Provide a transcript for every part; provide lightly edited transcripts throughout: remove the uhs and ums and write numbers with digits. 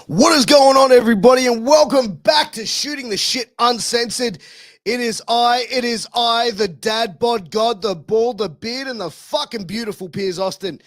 What is going on, everybody, and welcome back to Shooting the Shit Uncensored. It is I, the dad bod god, the ball, the beard, and the fucking beautiful Piers Austin.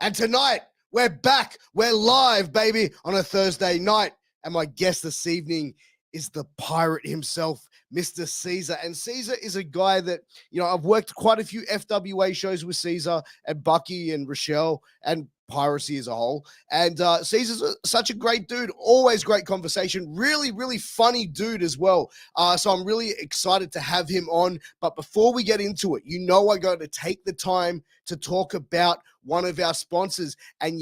And tonight, we're back. We're live, baby, on a Thursday night. And my guest this evening is the pirate himself, Mr. Cesar. And Cesar is a guy that, I've worked quite a few FWA shows with Cesar and Bucky and Rochelle and Piracy as a whole. And Cesar's such a great dude, always great conversation, really, really funny dude as well. So I'm really excited to have him on. But before we get into it, I got to take the time to talk about one of our sponsors, and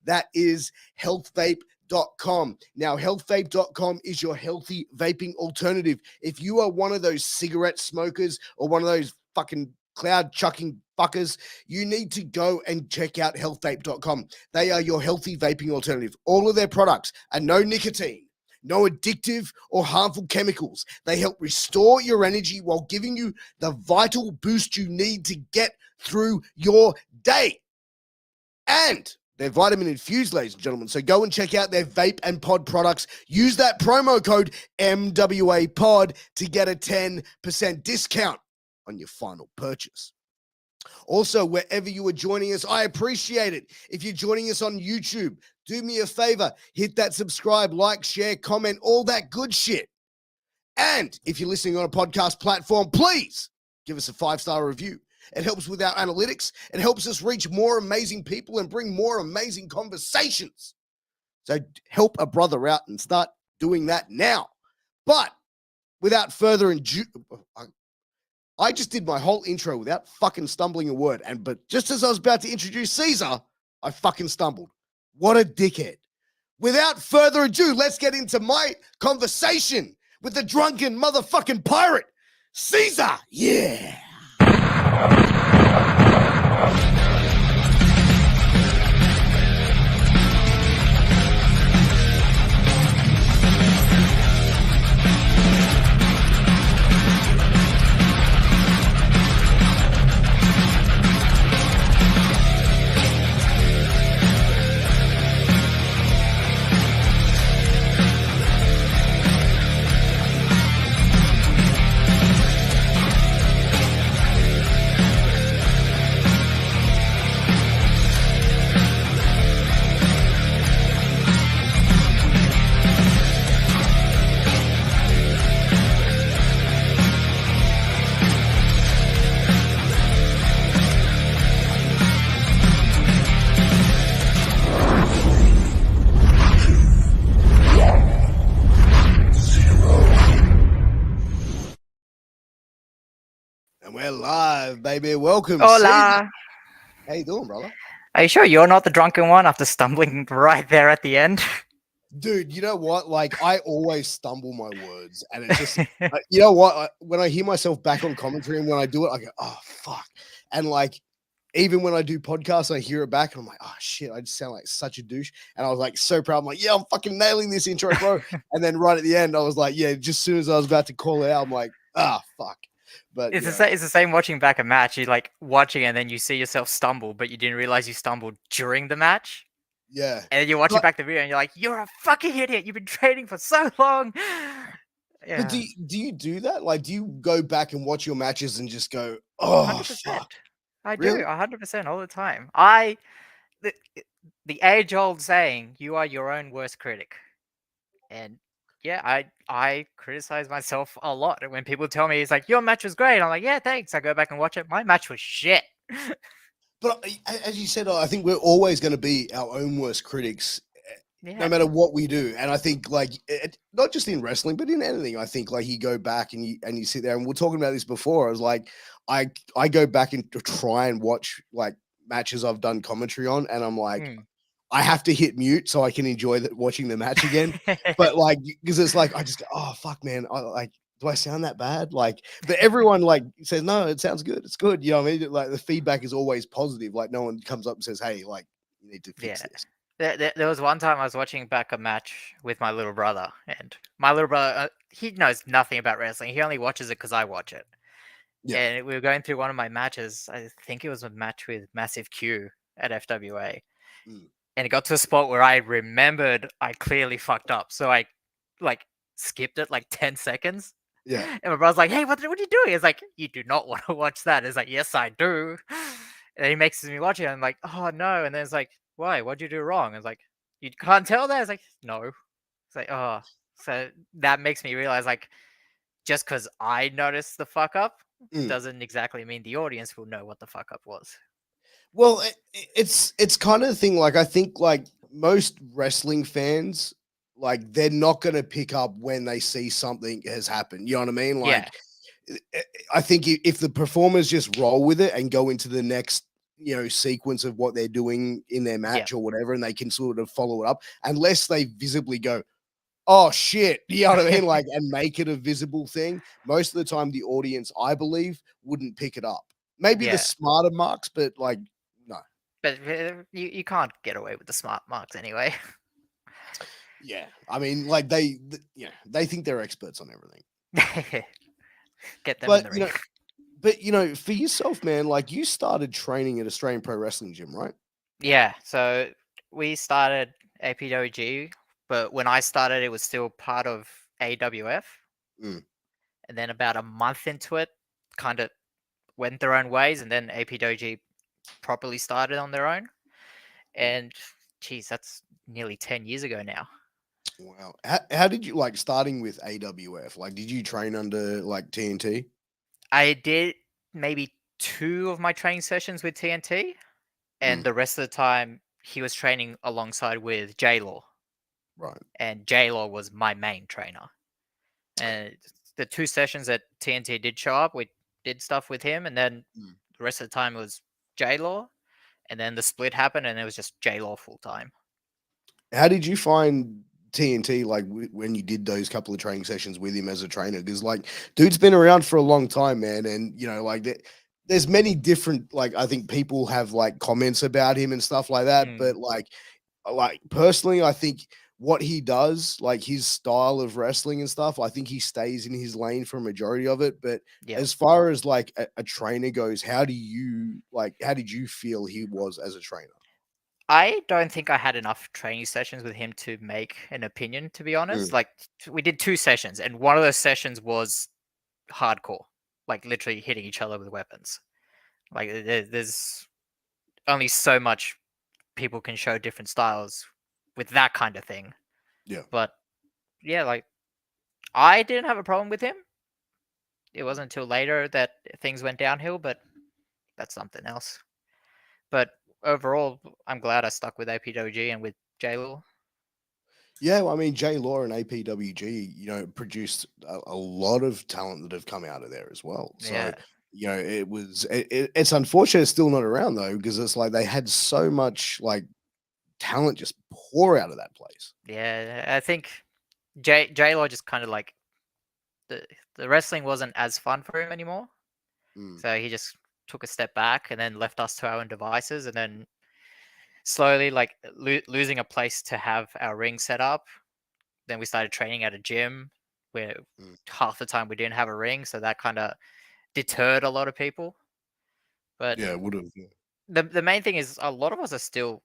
that is healthvape.com. Now, healthvape.com is your healthy vaping alternative. If you are one of those cigarette smokers or one of those fucking cloud chucking fuckers, you need to go and check out healthvape.com. They are your healthy vaping alternative. All of their products are no nicotine, no addictive or harmful chemicals. They help restore your energy while giving you the vital boost you need to get through your day. And they're vitamin infused, ladies and gentlemen. So go and check out their vape and pod products. Use that promo code MWAPOD to get a 10% discount on your final purchase. Also, wherever you are joining us, I appreciate it. If you're joining us on YouTube, do me a favor, hit that subscribe, like, share, comment, all that good shit. And if you're listening on a podcast platform, please give us a 5-star review. It helps with our analytics. It helps us reach more amazing people and bring more amazing conversations. So help a brother out and start doing that now. But without further ado, I just did my whole intro without fucking stumbling a word. But just as I was about to introduce Cesar, I fucking stumbled. What a dickhead. Without further ado, let's get into my conversation with the drunken motherfucking pirate, Cesar. Yeah. We're live, baby. Welcome. Hola. Cesar. How you doing, brother? Are you sure you're not the drunken one after stumbling right there at the end? Dude, you know what? Like, I always stumble my words, and it's just, you know what? When I hear myself back on commentary and when I do it, I go, oh, fuck. And like, even when I do podcasts, I hear it back and I'm like, oh, shit, I just sound like such a douche. And I was like, so proud. I'm like, yeah, I'm fucking nailing this intro, bro. And then right at the end, I was like, yeah, just as soon as I was about to call it out, I'm like, ah, fuck. But it's the same watching back a match. You like watching and then you see yourself stumble, but you didn't realize you stumbled during the match. Yeah. And then you're watching back the video and you're like, you're a fucking idiot. You've been training for so long. Yeah. But do you do that? Like, do you go back and watch your matches and just go, oh, 100%. fuck. I Really? do 100% all the time. The age-old saying, you are your own worst critic. And yeah, I criticize myself a lot. When people tell me, it's like, your match was great. I'm like, yeah, thanks. I go back and watch it. My match was shit. But as you said, I think we're always going to be our own worst critics, no matter what we do. And I think, like, not just in wrestling, but in anything, I think, like, you go back and you sit there, and we're talking about this before. I was like, I go back and try and watch, like, matches I've done commentary on, and I'm like, I have to hit mute so I can enjoy watching the match again. But like, because it's like, I just go, oh, fuck, man. Do I sound that bad? Like, but everyone like says, no, it sounds good. It's good. You know what I mean? Like, the feedback is always positive. Like, no one comes up and says, hey, like, you need to fix this. There was one time I was watching back a match with my little brother, and my little brother, he knows nothing about wrestling. He only watches it because I watch it. Yeah. And we were going through one of my matches. I think it was a match with Massive Q at FWA. and it got to a spot where I remembered I clearly fucked up, so I like skipped it like 10 seconds. Yeah. And my brother's like, "Hey, what are you doing?" It's like, "You do not want to watch that." It's like, "Yes, I do." And he makes me watch it. And I'm like, "Oh no!" And then it's like, "Why? What'd you do wrong?" It's like, "You can't tell that." It's like, "No." It's like, "Oh." So that makes me realize, like, just because I noticed the fuck up Mm. doesn't exactly mean the audience will know what the fuck up was. Well, it's kind of the thing. Like I think like most wrestling fans, like they're not going to pick up when they see something has happened. You know what I mean? Yeah, Like I think if the performers just roll with it and go into the next sequence of what they're doing in their yeah, match or whatever, and they can sort of follow it up, unless they visibly go, "Oh shit," you know what I mean? Like, and make it a visible thing. Most of the time, the audience, I believe, wouldn't pick it up. Maybe the yeah. smarter marks, but like, no. But you can't get away with the smart marks anyway. Yeah, I mean, like they think they're experts on everything. Get them in But the ring. for yourself, man, like you started training at Australian Pro Wrestling Gym, right? Yeah, so we started APWG, but when I started, it was still part of AWF. Mm. And then about a month into it, kind of went their own ways, and then APWG properly started on their own. And geez, that's nearly 10 years ago now. Wow. How did you like starting with AWF? Like, did you train under like TNT? I did maybe 2 of my training sessions with TNT, and Mm, the rest of the time he was training alongside with J Law, right. and J Law was my main trainer. And the 2 sessions that TNT did show up, we did stuff with him, and then Mm. the rest of the time it was J Law, and then the split happened, and it was just J Law full time. How did you find TNT like when you did those couple of training sessions with him as a trainer? Because like, dude's been around for a long time, man, and like there's many different like I think people have like comments about him and stuff like that, Mm, but like personally, I think what he does, like his style of wrestling and stuff, I think he stays in his lane for a majority of it. But yeah. as far as like a trainer goes, how did you feel he was as a trainer? I don't think I had enough training sessions with him to make an opinion, to be honest. Mm, Like, we did 2 sessions, and one of those sessions was hardcore, like literally hitting each other with weapons. Like, there's only so much people can show different styles with that kind of thing. yeah. But yeah, like, I didn't have a problem with him. It wasn't until later that things went downhill, but that's something else. But overall, I'm glad I stuck with APWG and with JLaw. Yeah, well, I mean, Jay Law and APWG, produced a lot of talent that have come out of there as well. So, Yeah, it's unfortunate it's still not around though, because it's like they had so much like talent just pour out of that place. yeah. I think JLaw just kind of like the the wrestling wasn't as fun for him anymore, Mm, so he just took a step back and then left us to our own devices, and then slowly, like losing a place to have our ring set up. Then we started training at a gym where mm. half the time we didn't have a ring, so that kind of deterred a lot of people. But Yeah, would have. the main thing is a lot of us are still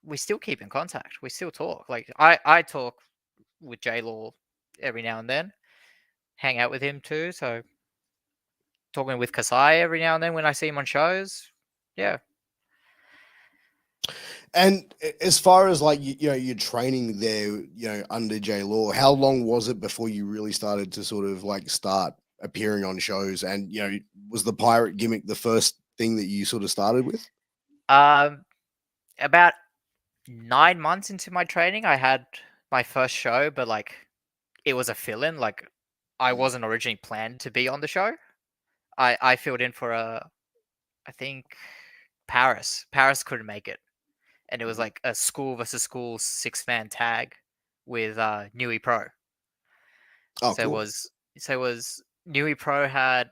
we still keep in contact. We still talk. Like I talk with J Law every now and then, hang out with him too. So talking with Kasai every now and then when I see him on shows. Yeah. And as far as like your training there, under J Law, how long was it before you really started to sort of like start appearing on shows? And was the pirate gimmick the first thing that you sort of started with? Um about 9 months into my training I had my first show, but like it was a fill-in. Like I Mm, wasn't originally planned to be on the show. I filled in for a I think Paris. Paris couldn't make it. And it was mhm. like a school versus school 6-man tag with Nui Pro. Oh, So it cool. was Nui Pro had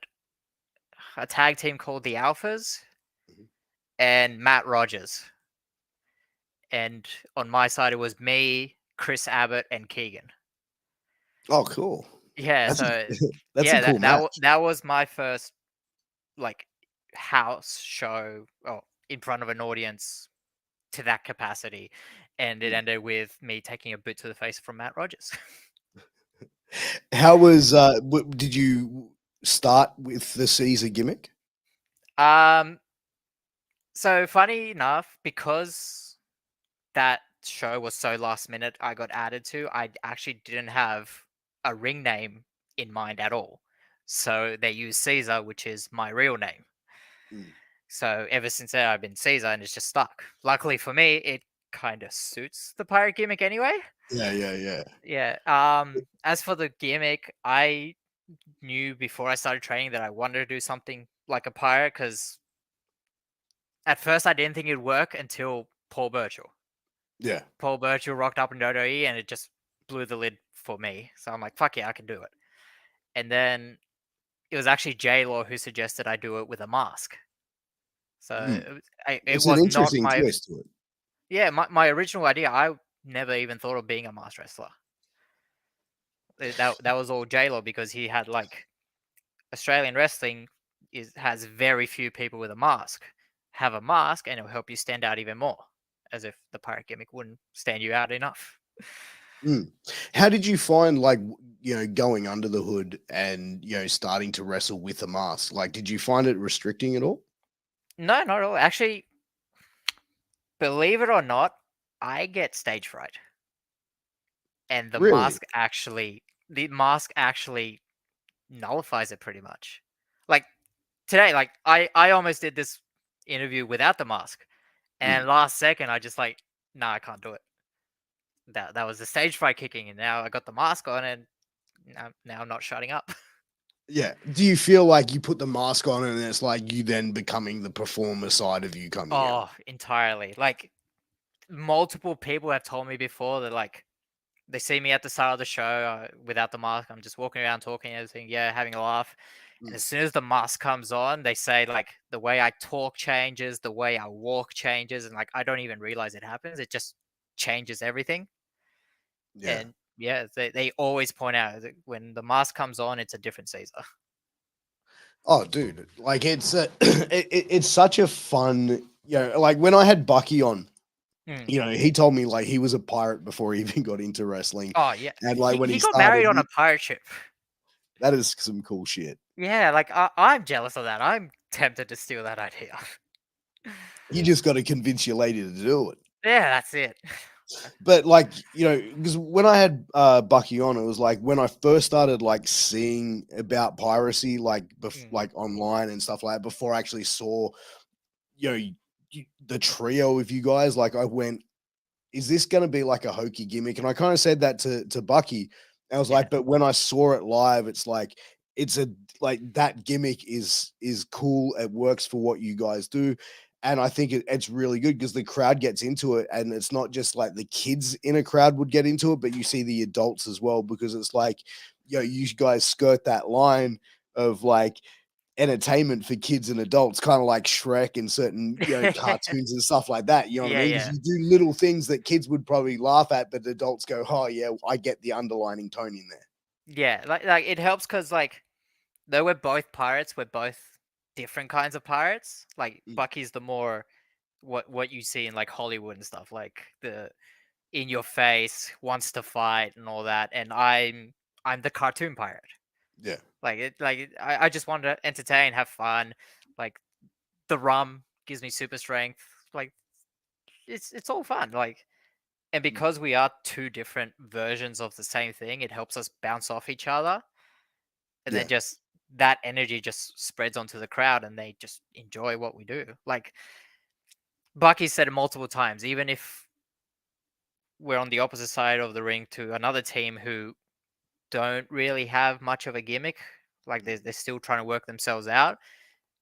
a tag team called the Alphas Mhm. and Matt Rogers. And on my side it was me, Chris Abbott, and Keegan. Oh, cool. Yeah, That's a so that's a yeah, cool match. that was my first like house show in front of an audience to that capacity. and it ended with me taking a boot to the face from Matt Rogers. How was did you start with the Caesar gimmick? um, so funny enough, because that show was so last minute, I got added to. I actually didn't have a ring name in mind at all, so they used Caesar, which is my real name. Mm. So ever since then, I've been Caesar, and it's just stuck. Luckily for me, it kind of suits the pirate gimmick anyway. Yeah, yeah, yeah. Yeah. As for the gimmick, I knew before I started training that I wanted to do something like a pirate, because at first I didn't think it'd work until Paul Burchill. Yeah. Paul Burchill rocked up in WWE, and it just blew the lid for me. So I'm like, fuck yeah, I can do it. And then it was actually J Law who suggested I do it with a mask. So Mm. it It's an was not interesting my twist to it. my original idea. I never even thought of being a masked wrestler. That was all J Law, because he had like Australian wrestling has very few people with a mask. Have a mask, and it'll help you stand out even more. As if the pirate gimmick wouldn't stand you out enough. Mm. How did you find like going under the hood and starting to wrestle with a mask? Like, did you find it restricting at all? No, not at all. Actually, believe it or not, I get stage fright, and Really? the mask actually nullifies it pretty much. Like today, like I almost did this interview without the mask, Mm. and last second I just like, nah, I can't do it. That was the stage fright kicking, and now I got the mask on, and now I'm not shutting up. Yeah. Do you feel like you put the mask on and it's like you then becoming the performer side of you coming out? Oh, entirely. Like multiple people have told me before that like they see me at the start of the show without the mask. I'm just walking around talking and everything, yeah, having a laugh. And Mm. as soon as the mask comes on, they say like the way I talk changes, the way I walk changes, and like I don't even realize it happens. It just changes everything. Yeah. And yeah, they always point out that when the mask comes on, it's a different Caesar. Oh, dude, like it's it's such a fun, like when I had Bucky on, Mm. he told me like he was a pirate before he even got into wrestling, Oh yeah, and like when he he got started, married on a pirate ship. that is some cool shit. Yeah, like I'm jealous of that. I'm tempted to steal that idea. You just got to convince your lady to do it. Yeah, that's it. But like, because when I had Bucky on, it was like when I first started like seeing about piracy, like Mm, like online and stuff like that, before I actually saw, you know, the trio of you guys. Like, I went, is this going to be like a hokey gimmick? And I kind of said that to Bucky. I was yeah, like, but when I saw it live, it's like it's a like that gimmick is cool. It works for what you guys do. And I think it's really good because the crowd gets into it, and it's not just like the kids in a crowd would get into it, but you see the adults as well, because it's like, you guys skirt that line of like entertainment for kids and adults, kind of like Shrek and certain, cartoons and stuff like that. You know what I yeah, mean? Because yeah, you do little things that kids would probably laugh at, but adults go, "Oh yeah, I get the underlining tone in there." yeah. Like it helps because like though we're both pirates, we're both different kinds of pirates. Like Mm. Bucky's the more what you see in like Hollywood and stuff, like the in your face, wants to fight and all that, and I'm the cartoon pirate. Yeah, I just want to entertain, have fun. Like the rum gives me super strength. Like it's all fun. Like and mm, because we are two different versions of the same thing, it helps us bounce off each other, and then yeah, just that energy just spreads onto the crowd, and they just enjoy what we do. Like Bucky said it multiple times, even if we're on the opposite side of the ring to another team who don't really have much of a gimmick, like mm, they're still trying to work themselves out.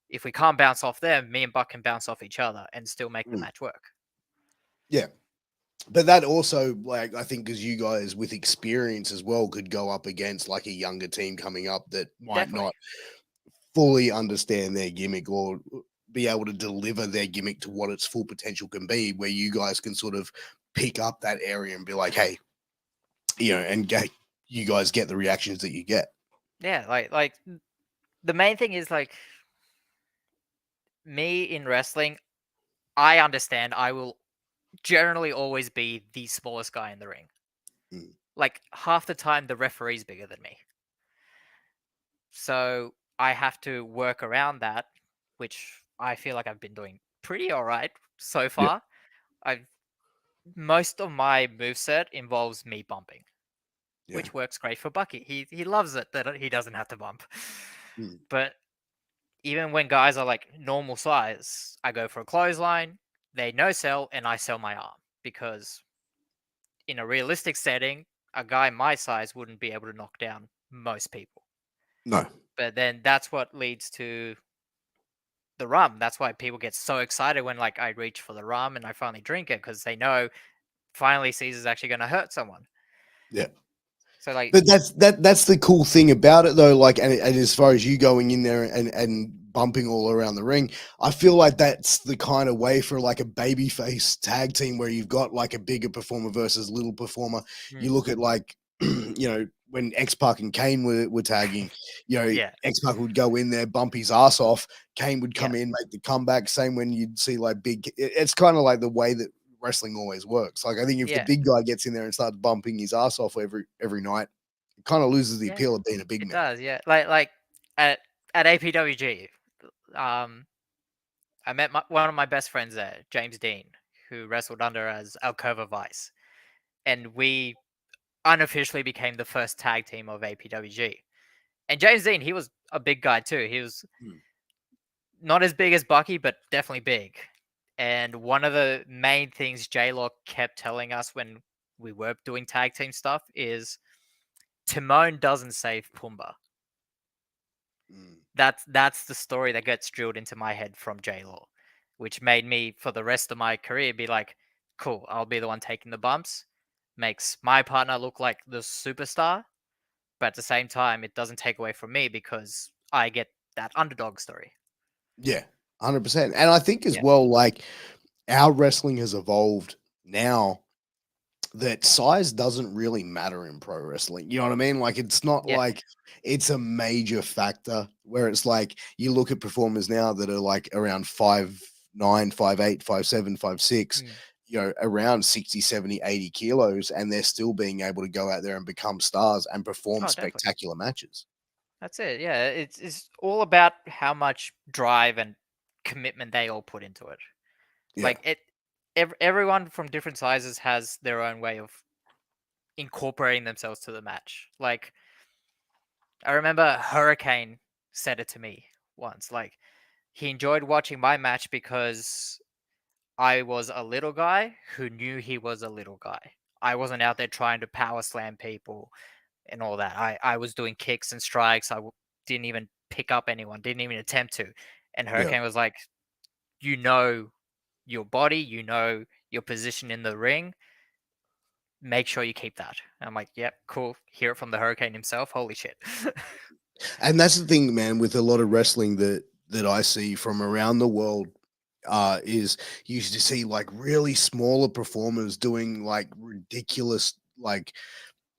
If we can't bounce off them, me and Buck can bounce off each other and still make the mm. match work. Yeah. But that also, like, I think, because you guys with experience as well could go up against like a younger team coming up that might Definitely. not fully understand their gimmick, or be able to deliver their gimmick to what its full potential can be, where you guys can sort of pick up that area and be like, hey, and get you guys get the reactions that you get. Yeah, like the main thing is like me in wrestling, I understand I will generally always be the smallest guy in the ring. Mm. Like half the time, the referee's bigger than me. So I have to work around that, which I feel like I've been doing pretty all right so Yeah. far. I've Most of my moveset involves me bumping, Yeah. which works great for Bucky. He loves it that he doesn't have to bump. Mm. But even when guys are like normal size, I go for a clothesline, they no sell, and I sell my arm because in a realistic setting, a guy my size wouldn't be able to knock down most people. No. But then that's what leads to the rum. That's why people get so excited when like I reach for the rum and I finally drink it because they know finally Caesar's actually going to hurt someone. Yeah. So like, But that's the cool thing about it though. Like, and as far as you going in there and bumping all around the ring, I feel like that's the kind of way for like a babyface tag team where you've got like a bigger performer versus little performer. You mm, look at like, when X Pac and Kane were tagging, yeah, X Pac would go in there, bump his ass off. Kane would yeah, come in, make the comeback. Same when you'd see like it's kind of like the way that wrestling always works. Like I think if the yeah, big guy gets in there and starts bumping his ass off every night, it kind of loses the yeah, appeal of being a big it man. does. Yeah, like at APWG, um, I met one of my best friends there, James Dean, who wrestled under as Alcova Vice, and we unofficially became the first tag team of APWG. And James Dean, he was a big guy too. He was Mm. not as big as Bucky, but definitely big. And one of the main things J Lock kept telling us when we were doing tag team stuff is Timon doesn't save Pumbaa. Mm. That's the story that gets drilled into my head from J Law, which made me for the rest of my career be like, cool, I'll be the one taking the bumps. Makes my partner look like the superstar, but at the same time, it doesn't take away from me because I get that underdog story. Yeah, 100%. And I think as Yeah, well, like our wrestling has evolved now that size doesn't really matter in pro wrestling. You know what I mean? Like it's not yeah, like it's a major factor where it's like you look at performers now that are like around 5'9", 5'8", 5'7", 5'6", mm. around 60, 70, 80 kilos, and they're still being able to go out there and become stars and perform Oh, definitely. spectacular matches. That's it. Yeah, it's all about how much drive and commitment they all put into it. Yeah. Like everyone from different sizes has their own way of incorporating themselves to the match. Like I remember Hurricane said it to me once. Like he enjoyed watching my match because I was a little guy who knew he was a little guy. I wasn't out there trying to power slam people and all that. I was doing kicks and strikes. Didn't even pick up anyone, didn't even attempt to. And Yeah. Hurricane was like, you know your body, you know your position in the ring. Make sure you keep that. And I'm like, yep, cool. Hear it from the Hurricane himself. Holy shit. And that's the thing, man, with a lot of wrestling that I see from around the world, is you used to see like really smaller performers doing like ridiculous, like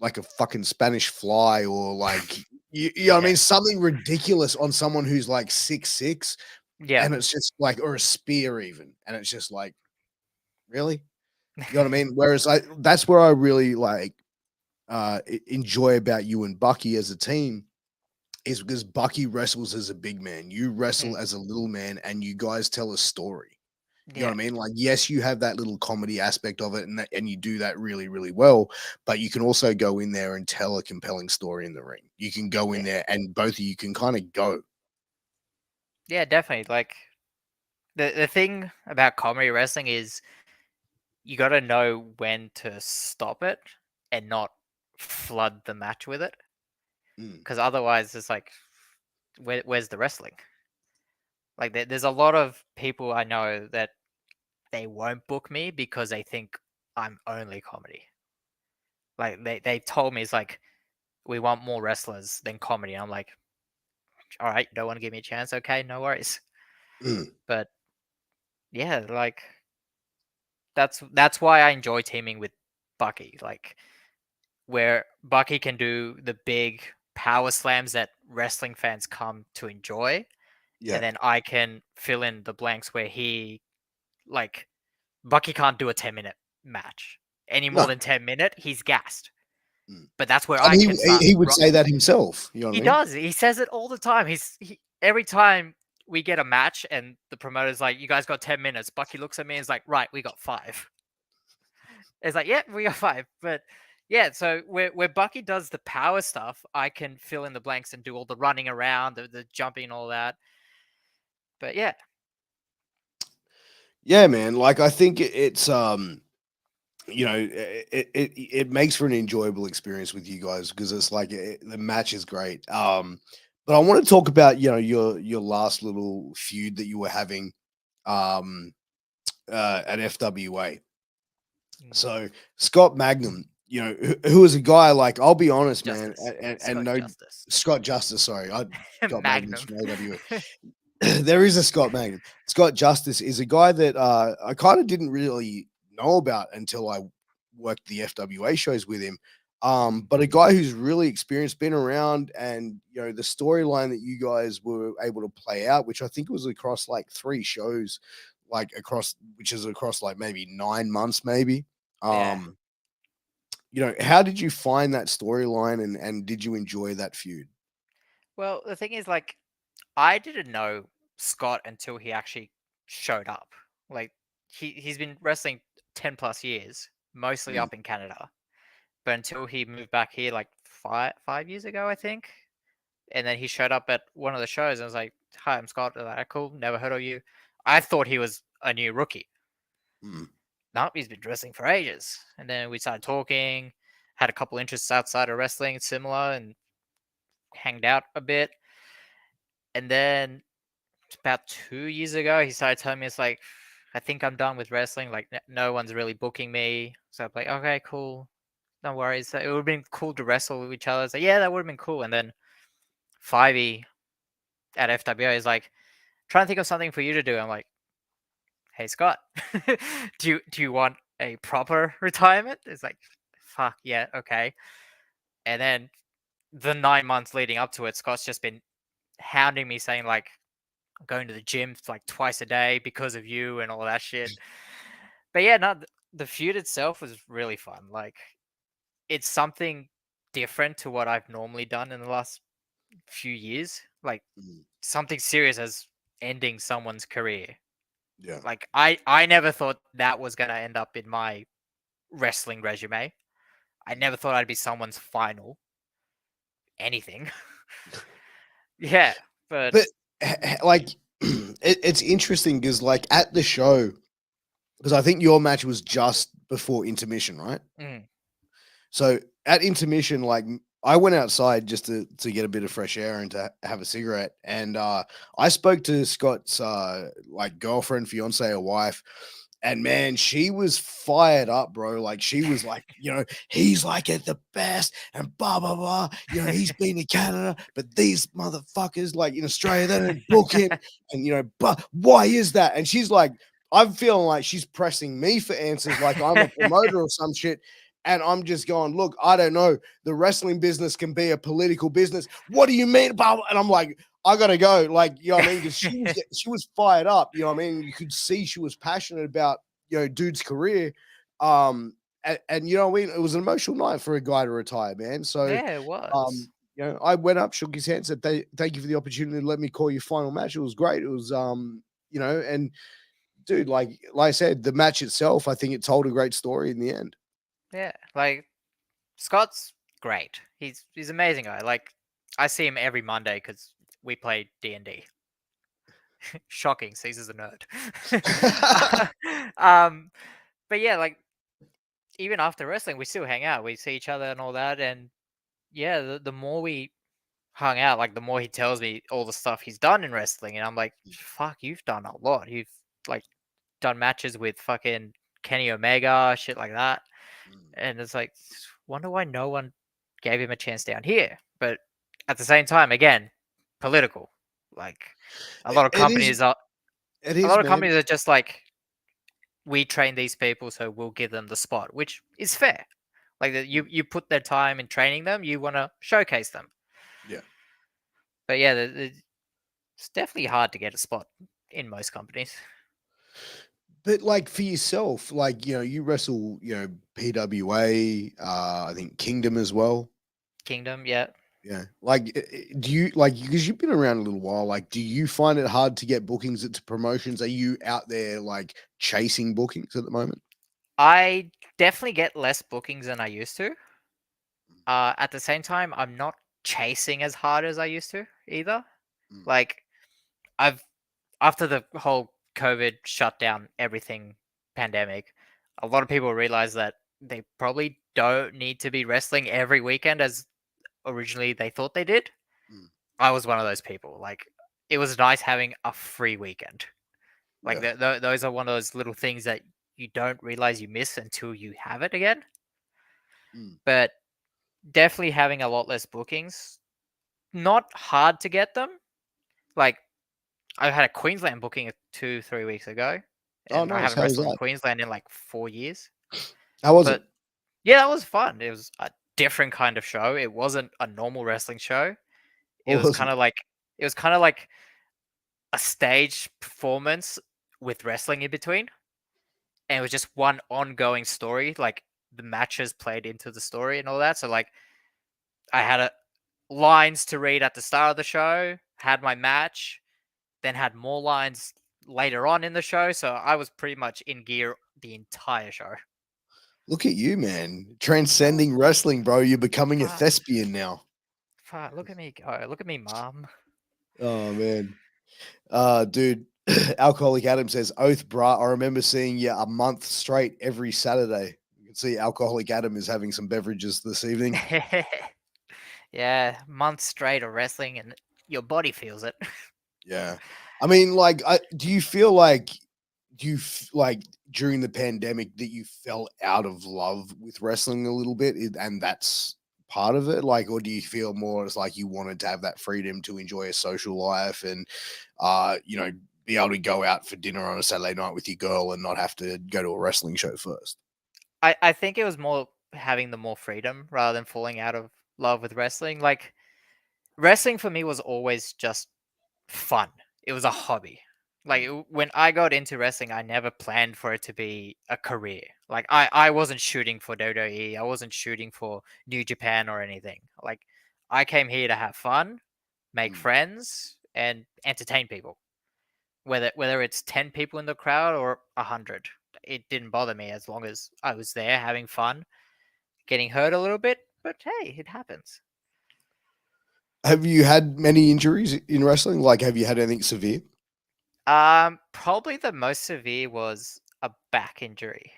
a fucking Spanish fly or like you know what I Yeah. mean, something ridiculous on someone who's like 6'6", Yeah. and it's just like, or a spear even, and it's just like, really, you know what I mean? Whereas that's where I really like enjoy about you and Bucky as a team is because Bucky wrestles as a big man. You wrestle Mm, as a little man and you guys tell a story. You know yeah. what I mean? Like, yes, you have that little comedy aspect of it and you do that really, really well, but you can also go in there and tell a compelling story in the ring. You can go in Yeah. there and both of you can kind of go. Yeah, definitely. Like the thing about comedy wrestling is you got to know when to stop it and not flood the match with it Mm, because otherwise it's like where's the wrestling? Like there's a lot of people I know that they won't book me because they think I'm only comedy. Like they told me it's like we want more wrestlers than comedy. I'm like, all right, you don't want to give me a chance, okay, no worries. mm, But yeah, like that's why I enjoy teaming with Bucky. Like where Bucky can do the big power slams that wrestling fans come to enjoy, yeah. and then I can fill in the blanks where he like Bucky can't do a 10-minute match. Any more No. than 10 minutes, he's gassed. Mm. But that's where And I can start. he would say that himself. You know what He I mean? does. He says it all the time. Every time we get a match and the promoter's like, "You guys got 10 minutes." Bucky looks at me and is like, "Right, we got 5." It's like, "Yeah, we got 5." But yeah, so where Bucky does the power stuff, I can fill in the blanks and do all the running around, the jumping, and all that. But yeah, Yeah, man. Like I think it's you know, it makes for an enjoyable experience with you guys because it's like the match is great. But I want to talk about your last little feud that you were having um at FWA. mm, So Scott Magnum, who is a guy like I'll be honest, man, Justice, and Scott no Justice, Scott Justice. Sorry, I Scott Magnum's Magnum. from AWA. There is a Scott Magnum. Scott Justice is a guy that I kind of didn't really know about until I worked the FWA shows with him. But a guy who's really experienced, been around, and the storyline that you guys were able to play out, which I think was across like 3 shows, like which is across like maybe 9 months, maybe. Yeah. Um, how did you find that storyline, and did you enjoy that feud? Well, the thing is, like, I didn't know Scott until he actually showed up. Like, he's been wrestling 10 plus years, mostly Mm, up in Canada. But until he moved back here, like five years ago, I think. And then he showed up at one of the shows and was like, "Hi, I'm Scott." They're like, "Cool, never heard of you." I thought he was a new rookie. mm, Nope, he's been wrestling for ages. And then we started talking, had a couple interests outside of wrestling, similar, and hanged out a bit. And then about 2 years ago, he started telling me, it's like, "I think I'm done with wrestling. Like, no one's really booking me." So I'm like, "Okay, cool. No worries." So it would have been cool to wrestle with each other. It's like, yeah, that would have been cool. And then 5e at FWA is like, "Trying to think of something for you to do." I'm like, "Hey, Scott, do you want a proper retirement?" It's like, "Fuck yeah, okay." And then the 9 months leading up to it, Scott's just been hounding me, saying like, "I'm going to the gym like twice a day because of you," and all that shit. But yeah, no, the feud itself was really fun. Like, it's something different to what I've normally done in the last few years. Like, mm. something serious as ending someone's career. Yeah. Like, I never thought that was gonna end up in my wrestling resume. I Mm. never thought I'd be someone's final anything. Yeah, but But like, it's interesting because like at the show, because I think your match was just before intermission, right? mm, So at intermission, like I went outside just to get a bit of fresh air and to have a cigarette, and I spoke to Scott's like girlfriend, fiance, or wife. And man, she was fired up, bro. Like she was like, he's like at the best and blah blah blah. He's been to Canada, but these motherfuckers like in Australia, they don't book him. And but why is that? And she's like, I'm feeling like she's pressing me for answers, like I'm a promoter or some shit. And I'm just going, look, I don't know. The wrestling business can be a political business. What do you mean? And I'm like, I gotta go. Like, what I mean? Because she was fired up, what I mean? You could see she was passionate about, dude's career. And what I mean? It was an emotional night for a guy to retire, man. So yeah, it um, was. I went up, shook his hand, said, Thank you for the opportunity to let me call your final match. It was great. It was and dude, like I said, the match itself, I think it told a great story in the end. Yeah, like Scott's great. He's an amazing guy. Like, I see him every Monday because we play D&D. Shocking, Caesar's a nerd. um, but yeah, like, even after wrestling, we still hang out. We see each other and all that. And yeah, the more we hung out, like, the more he tells me all the stuff he's done in wrestling, and I'm like, "Fuck, you've done a lot. You've like done matches with fucking Kenny Omega, shit like that." And it's like, wonder why no one gave him a chance down here. But at the same time, again, political. Like, a lot of It is, companies are it a is, lot of man. companies are just like, we train these people, so we'll give them the spot, which is fair. Like, you put their time in training them, you want to showcase them. Yeah. But yeah, it's definitely hard to get a spot in most companies. But like for yourself, like you wrestle, PWA, I think Kingdom as well. Kingdom, yeah. Yeah. Like, do you like because you've been around a little while? Like, do you find it hard to get bookings into promotions? Are you out there like chasing bookings at the moment? I definitely get less bookings than I used to. At the same time, I'm not chasing as hard as I used to either. Mm, Like I've after the whole COVID shutdown, everything pandemic, a lot of people realize that they probably don't need to be wrestling every weekend as originally they thought they did. mm. I was one of those people. Like it was nice having a free weekend. Like Yeah. those are one of those little things that you don't realize you miss until you have it again. Mm. But definitely having a lot less bookings. Not hard to get them. Like I had a Queensland booking 2-3 weeks ago, Oh, and I nice. haven't How was wrestled in that? Queensland in like 4 years. How was it? But yeah, that was fun. It was a different kind of show. It wasn't a normal wrestling show. It What was was kind it? of like it was kind of like a stage performance with wrestling in between, and it was just one ongoing story. Like the matches played into the story and all that. So like I had lines to read at the start of the show, had my match, then had more lines later on in the show. So I was pretty much in gear the entire show. Look at you, man. Oh, Transcending wrestling, bro. You're becoming a fuck, thespian now. fuck, look at me go. Look at me, mom. Oh man. Dude, Alcoholic Adam says, Oath, bruh. I remember seeing you a month straight every Saturday. You can see Alcoholic Adam is having some beverages this evening. Yeah, months straight of wrestling and your body feels it. Yeah. I mean, like, do you feel like like during the pandemic that you fell out of love with wrestling a little bit, and that's part of it? Like, or do you feel more as like you wanted to have that freedom to enjoy a social life and, be able to go out for dinner on a Saturday night with your girl and not have to go to a wrestling show first? I think it was more having the more freedom rather than falling out of love with wrestling. Like wrestling for me was always just fun. It was a hobby. Like Mm, when I got into wrestling, I never planned for it to be a career. Like I wasn't shooting for WWE. I wasn't shooting for New Japan or anything. Like I came here to have fun, make mm. friends, and entertain people. Whether it's 10 people in the crowd or 100, it didn't bother me as long as I was there having fun, getting hurt a little bit. But hey, it happens. Have you had many injuries in wrestling? Like, have you had anything severe? Probably the most severe was a back injury.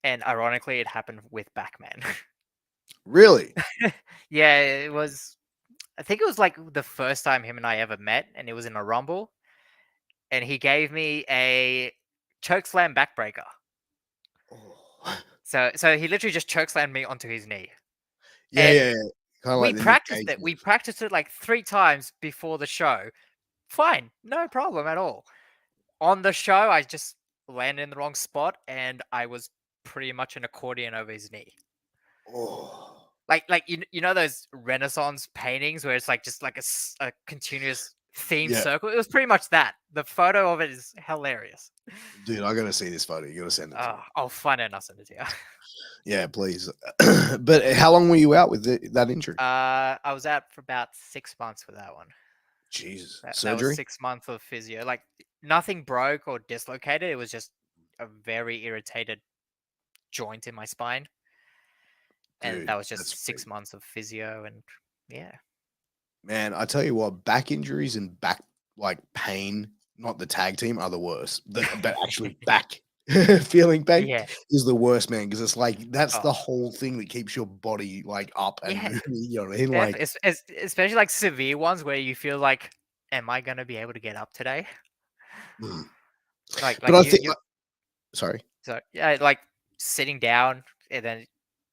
And ironically, it happened with Backman. Really? Yeah, it was. I think it was like the first time him and I ever met, and it was in a rumble. And he gave me a chokeslam backbreaker. Oh. So he literally just chokeslammed me onto his knee, Yeah, and yeah, yeah. Kind of we like the Nick practiced Cage it. We move. practiced it like 3 times before the show. Fine, no problem at all. On the show, I just landed in the wrong spot, and I was pretty much an accordion over his knee. Oh, Like you know those Renaissance paintings where it's like just like a continuous theme yeah, circle. It was pretty much that. The photo of it is hilarious. dude, I gotta see this photo. You gotta send it to me. I'll find it and I'll send it to you. Yeah, please. But how long were you out with that injury? I was out for about 6 months with that one. Jesus, That was surgery. 6 months of physio. Like nothing broke or dislocated. It was just a very irritated joint in my spine, and that Dude, was that's just six crazy. months of physio. And yeah, Man, I tell you what, back injuries and back like pain, not the tag team, are the worst. But actually back feeling pain yeah, is the worst, man, because it's like that's oh the whole thing that keeps your body like up and yeah. moving. You know what I mean? Def Like, especially, like, severe ones where you feel like, "Am I gonna be able to get up today?" mm. But Like, I you think, you sorry. so, yeah, like, sitting down and then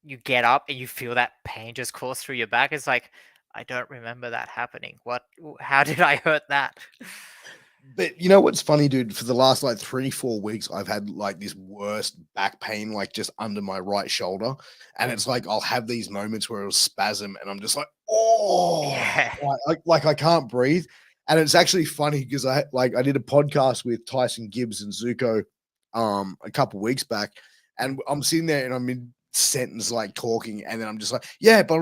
you get up and you feel that pain just course through your back. It's like, "I don't remember that happening. How did I hurt that?" But you know what's funny, dude? For the last like 3, 4 weeks, I've had like this worst back pain, like just under my right shoulder. And it's like I'll have these moments where it'll spasm and I'm just like, oh, Yeah. like I can't breathe. And it's actually funny because I did a podcast with Tyson Gibbs and Zuko a couple weeks back, and I'm sitting there and I'm in sentence like talking, and then I'm just like, yeah, but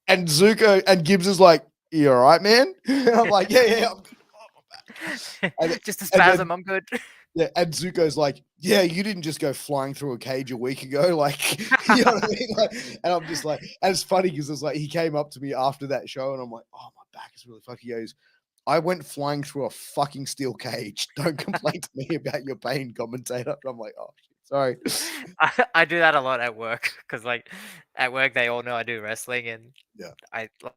and Zuko and Gibbs is like, you all right, man? And I'm like, yeah, I'm good. And, Just a and spasm. then I'm good. yeah, and Zuko's like, yeah, you didn't just go flying through a cage a week ago, like, you know what I mean? Like, and I'm just like, and it's funny because it's like he came up to me after that show, and I'm like, oh, my back is really fucking. He goes, I went flying through a fucking steel cage. Don't complain to me about your pain, commentator. And I'm like, oh, shit, sorry. I do that a lot at work because, like, at work they all know I do wrestling, and Yeah, I like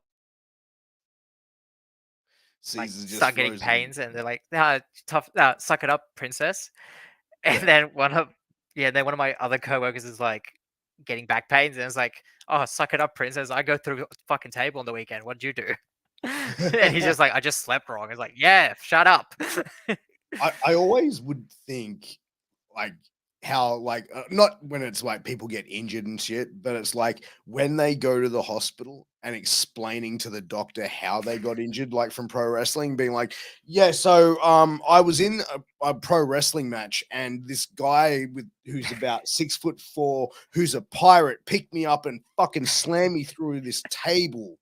Caesar's just start getting frozen. pains, and they're like, "Nah, tough, nah, suck it up, princess." And Yeah. then one of my other coworkers is like getting back pains, and it's like, "Oh, suck it up, princess. I go through a fucking table on the weekend. What'd you do?" And he's just like, "I just slept wrong." It's like, "Yeah, shut up." I always would think like how like not when it's like people get injured and shit, but it's like when they go to the hospital and explaining to the doctor how they got injured, like from pro wrestling, being like, yeah, so I was in a pro wrestling match and this guy with who's about 6'4", who's a pirate, picked me up and fucking slammed me through this table.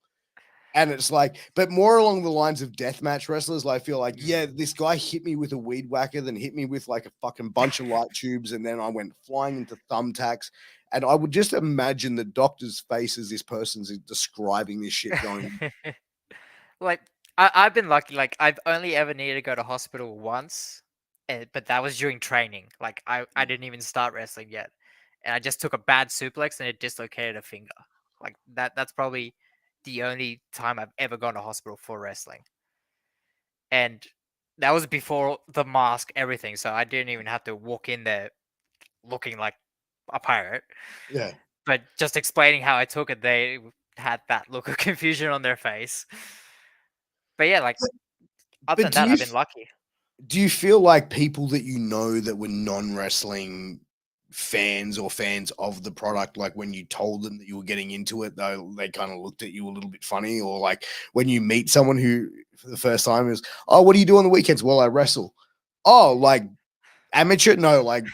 And it's like, but more along the lines of deathmatch wrestlers, I feel like, yeah, Mm. this guy hit me with a weed whacker, then hit me with like a fucking bunch of light tubes, and then I went flying into thumbtacks. And I would just imagine the doctor's face as this person's describing this shit going, Like, I've been lucky. Like, I've only ever needed to go to hospital once, but that was during training. Like, I didn't even start wrestling yet, and I just took a bad suplex and it dislocated a finger. Like that's probably the only time I've ever gone to hospital for wrestling, and that was before the mask, everything. So I didn't even have to walk in there looking like a pirate. yeah. But just explaining how I took it, they had that look of confusion on their face. But yeah, like, other But than that, I've been lucky. do you feel like people that you know that were non-wrestling fans or fans of the product, like when you told them that you were getting into it, though they kind of looked at you a little bit funny, or like when you meet someone who for the first time is, oh, what do you do on the weekends? Well, I wrestle. Oh, like amateur? No, like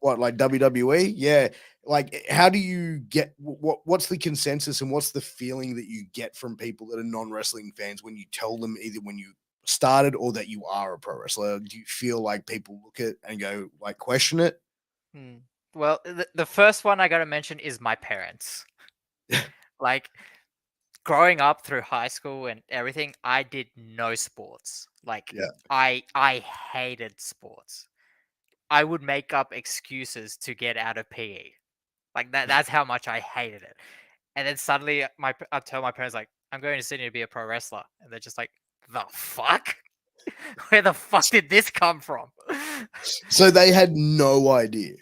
what, like WWE? Yeah. Like, how do you get what's the consensus and what's the feeling that you get from people that are non-wrestling fans when you tell them either when you started or that you are a pro wrestler? Do you feel like people look at and go like question it? Hmm. Well, the first one I gotta mention is my parents. Like, growing up through high school and everything, I did no sports. Like, Yeah. I hated sports. I would make up excuses to get out of PE. Like that's how much I hated it. And then suddenly I tell my parents, like, I'm going to Sydney to be a pro wrestler, and they're just like, the fuck? Where the fuck did this come from? So they had no idea.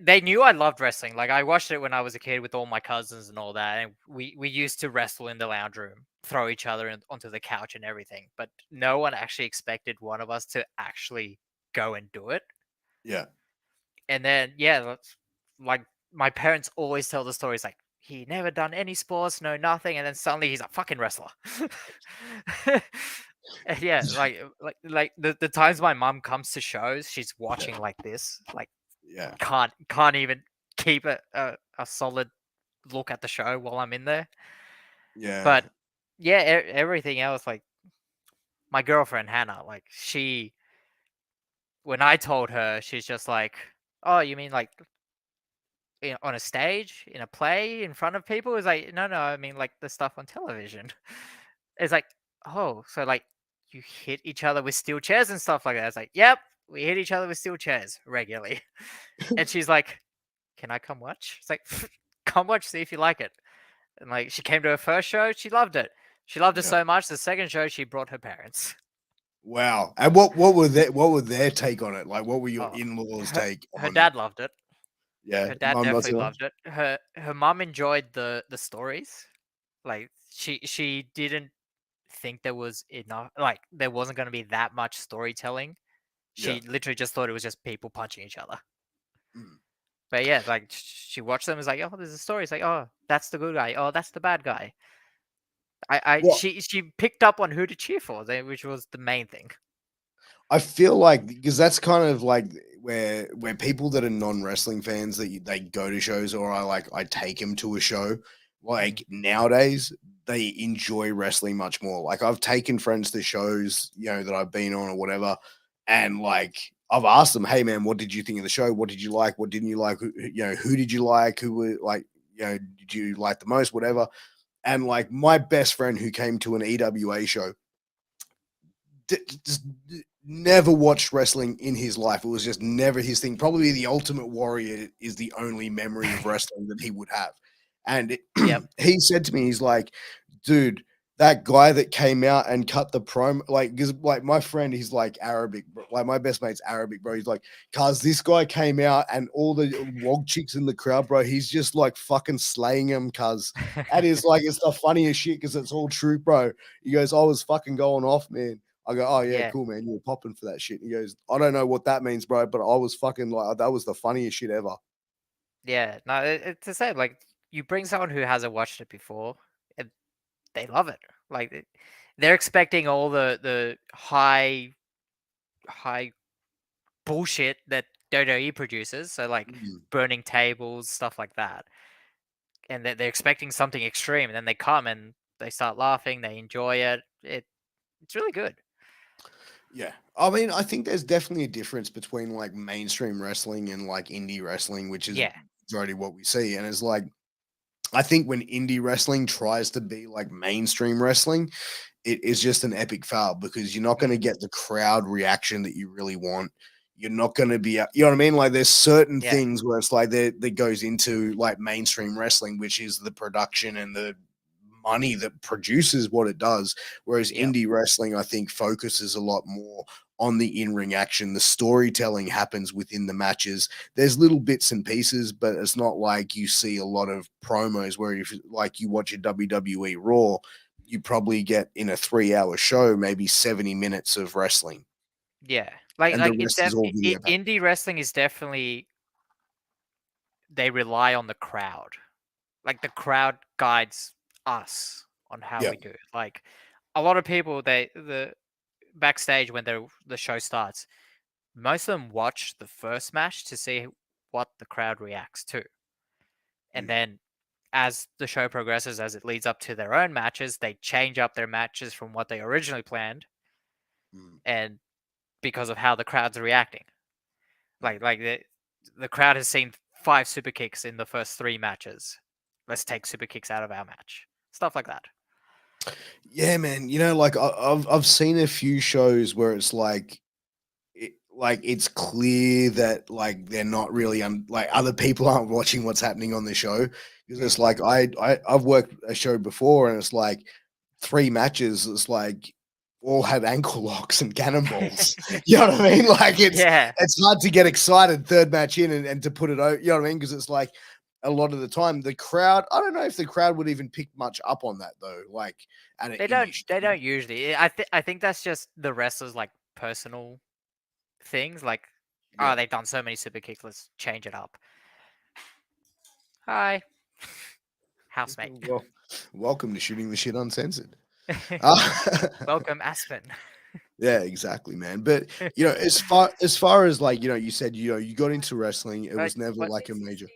They knew I loved wrestling. Like, I watched it when I was a kid with all my cousins and all that, and we used to wrestle in the lounge room, throw each other onto the couch and everything. But no one actually expected one of us to actually go and do it. Yeah. And then yeah, like, my parents always tell the stories like he never done any sports, no nothing, and then suddenly he's a fucking wrestler. And yeah, like the times my mom comes to shows, she's watching like this, like Yeah. can't even keep a solid look at the show while I'm in there. Yeah. But yeah, everything else, like my girlfriend Hannah, like she, when I told her, she's just like, "Oh, you mean like on a stage, in a play, in front of people?" It's like, no, no, I mean like the stuff on television. It's like, oh, so like you hit each other with steel chairs and stuff like that. It's like, yep, we hit each other with steel chairs regularly. And she's like, can I come watch? It's like, come watch, see if you like it. And like, she came to her first show, she loved it. She loved it Yeah. so much. The second show, she brought her parents. Wow. And what were their take on it? Like, what were your Oh, in-laws her, take her on? dad loved it. Yeah, Her dad mum not definitely so much. loved it. Her mom enjoyed the stories. Like, she didn't think there was enough, like there wasn't going to be that much storytelling. Yeah. She literally just thought it was just people punching each other. Mm. But yeah, like she watched them, is like, oh, there's a story. It's like, oh, that's the good guy, oh, that's the bad guy. I What she picked up on who to cheer for, which was the main thing. I feel like because that's kind of like where people that are non-wrestling fans they go to shows or I take them to a show. Mhm. Like nowadays, they enjoy wrestling much more. Like I've taken friends to shows, that I've been on or whatever, and like I've asked them, "Hey man, what did you think of the show? What did you like? What didn't you like? Who did you like? Who were like, did you like the most? Whatever." And like my best friend who came to an EWA show just never watched wrestling in his life. It was just never his thing. Probably the Ultimate Warrior is the only memory of wrestling that he would have. And Yep. he said to me, he's like, dude, that guy that came out and cut the promo, like, because like my friend, he's like Arabic, like my best mate's Arabic, bro. He's like, cuz this guy came out and all the wog chicks in the crowd, bro, he's just like fucking slaying him, cuz. And it's like, it's the funniest shit because it's all true, bro. He goes, I was fucking going off, man. I go, oh yeah, Yeah. cool, man. You were popping for that shit. He goes, I don't know what that means, bro, but I was fucking like, that was the funniest shit ever. Yeah. No, it's the same. Like you bring someone who hasn't watched it before, and they love it. Like they're expecting all the high bullshit that WWE produces. So like Mm, burning tables, stuff like that, and they're expecting something extreme, and then they come and they start laughing. They enjoy it. It's really good. yeah. I mean, I think there's definitely a difference between like mainstream wrestling and like indie wrestling, which is Yeah. majority what we see. And it's like, I think when indie wrestling tries to be like mainstream wrestling, it is just an epic fail because you're not going to Mm, get the crowd reaction that you really want. You're not going to be, you know what I mean? Like there's certain yeah. things where it's like that goes into like mainstream wrestling, which is the production and the money that produces what it does. Whereas Yep. indie wrestling, I think, focuses a lot more on the in-ring action. The storytelling happens within the matches. There's little bits and pieces, but it's not like you see a lot of promos where if like you watch a WWE Raw, you probably get in a 3 hour show, maybe 70 minutes of wrestling. Yeah. Like And the it's rest is all video pack. indie wrestling is definitely they rely on the crowd. Like the crowd guides us on how Yeah. we do it. Like a lot of people the backstage when the show starts, most of them watch the first match to see what the crowd reacts to. And Mm, then as the show progresses, as it leads up to their own matches, they change up their matches from what they originally planned mm, and because of how the crowd's reacting. mm. Like the crowd has seen 5 super kicks in the first 3 matches. Let's take super kicks out of our match. Stuff like that. Yeah, man. Like I've seen a few shows where it's like it's clear that like they're not really like other people aren't watching what's happening on the show because it's Mm. like I've worked a show before and it's like 3 matches. It's like all had ankle locks and cannonballs. You know what I mean? Like Yeah. it's hard to get excited third match in and to put it out. You know what I mean? Because it's like a lot of the time the crowd. I don't know if the crowd would even pick much up on that though. Like at an indie show. They don't usually. I think that's just the wrestlers like personal things like Yeah. they've done so many super kicks, let's change it up. Hi, housemate. Well, welcome to shooting the shit uncensored. Uh, Welcome Aspen. yeah, exactly, man. But as far as like you said you got into wrestling. It Like was never what like a major.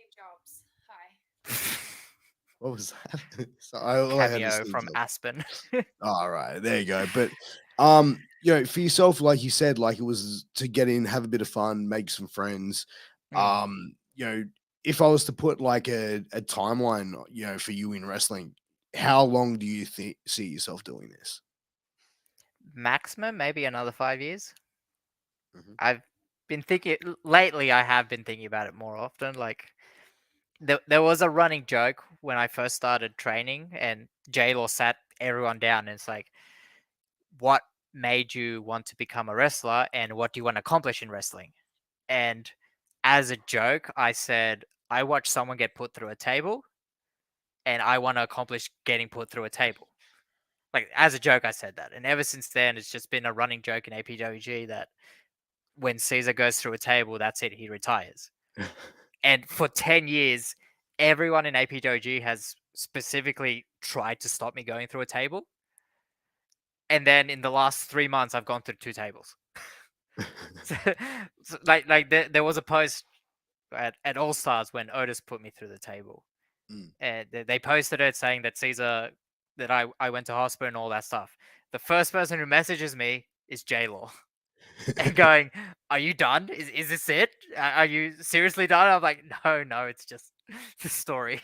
What was that? So all I heard is cameo Steve from Jobs. Aspen. All right, there you go. But for yourself, like you said, like it was to get in, have a bit of fun, make some friends. Mm. If I was to put like a timeline, for you in wrestling, how long do you see yourself doing this? Maximum maybe another 5 years. Mhm. I've been thinking lately. I have been thinking about it more often. Like there was a running joke when I first started training, and J Law sat everyone down, and it's like, what made you want to become a wrestler, and what do you want to accomplish in wrestling? And as a joke, I said, I watched someone get put through a table and I want to accomplish getting put through a table. Like, as a joke, I said that. And ever since then, it's just been a running joke in APWG that when Cesar goes through a table, that's it, he retires. And for 10 years, everyone in APWG has specifically tried to stop me going through a table. And then in the last 3 months, I've gone through 2 tables. So, there was a post at All Stars when Otis put me through the table, Mm. and they posted it saying that Cesar, that I went to hospital and all that stuff. The first person who messages me is J Law and going, "Are you done? Is this it? Are you seriously done?" I'm like, "No, it's just the story."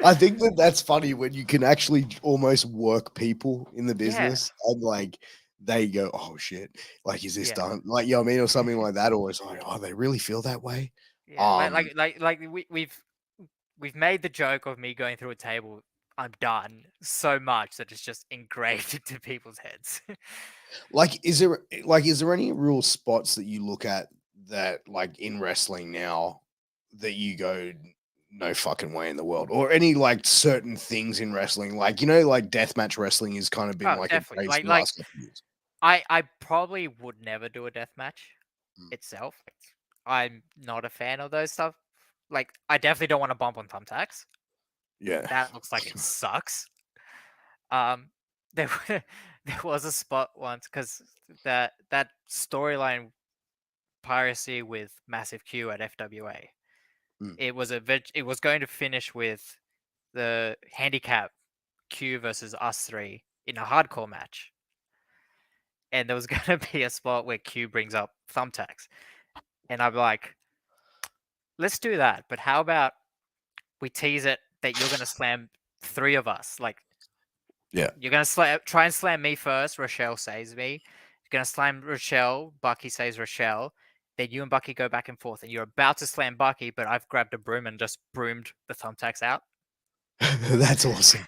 I think that that's funny when you can actually almost work people in the Yeah, business and like they go, oh shit, like is this yeah, done? Like, you know what I mean, or something like that, or it's like, oh, they really feel that way. yeah. Um, We've made the joke of me going through a table. I'm done so much that it's just engraved into people's heads. is there any real spots that you look at that like in wrestling now that you go no fucking way in the world, or any like certain things in wrestling, like like deathmatch wrestling has kind of been Oh, like a definitely. craze in the last couple of years. I probably would never do a death match Mm. itself. I'm not a fan of those stuff. Like, I definitely don't want to bump on thumbtacks. Yeah. That looks like it sucks. Um, there there was a spot once because that storyline Piracy with Massive Q at FWA. Mm. It was going to finish with the handicap Q versus us three in a hardcore match, and there was going to be a spot where Q brings up thumbtacks, and I'm like, let's do that, but how about we tease it that you're going to slam three of us, like Yeah. you're going to try and slam me first. Rochelle saves me. You're going to slam Rochelle. Bucky saves Rochelle. Then you and Bucky go back and forth, and you're about to slam Bucky, but I've grabbed a broom and just broomed the thumbtacks out. That's awesome.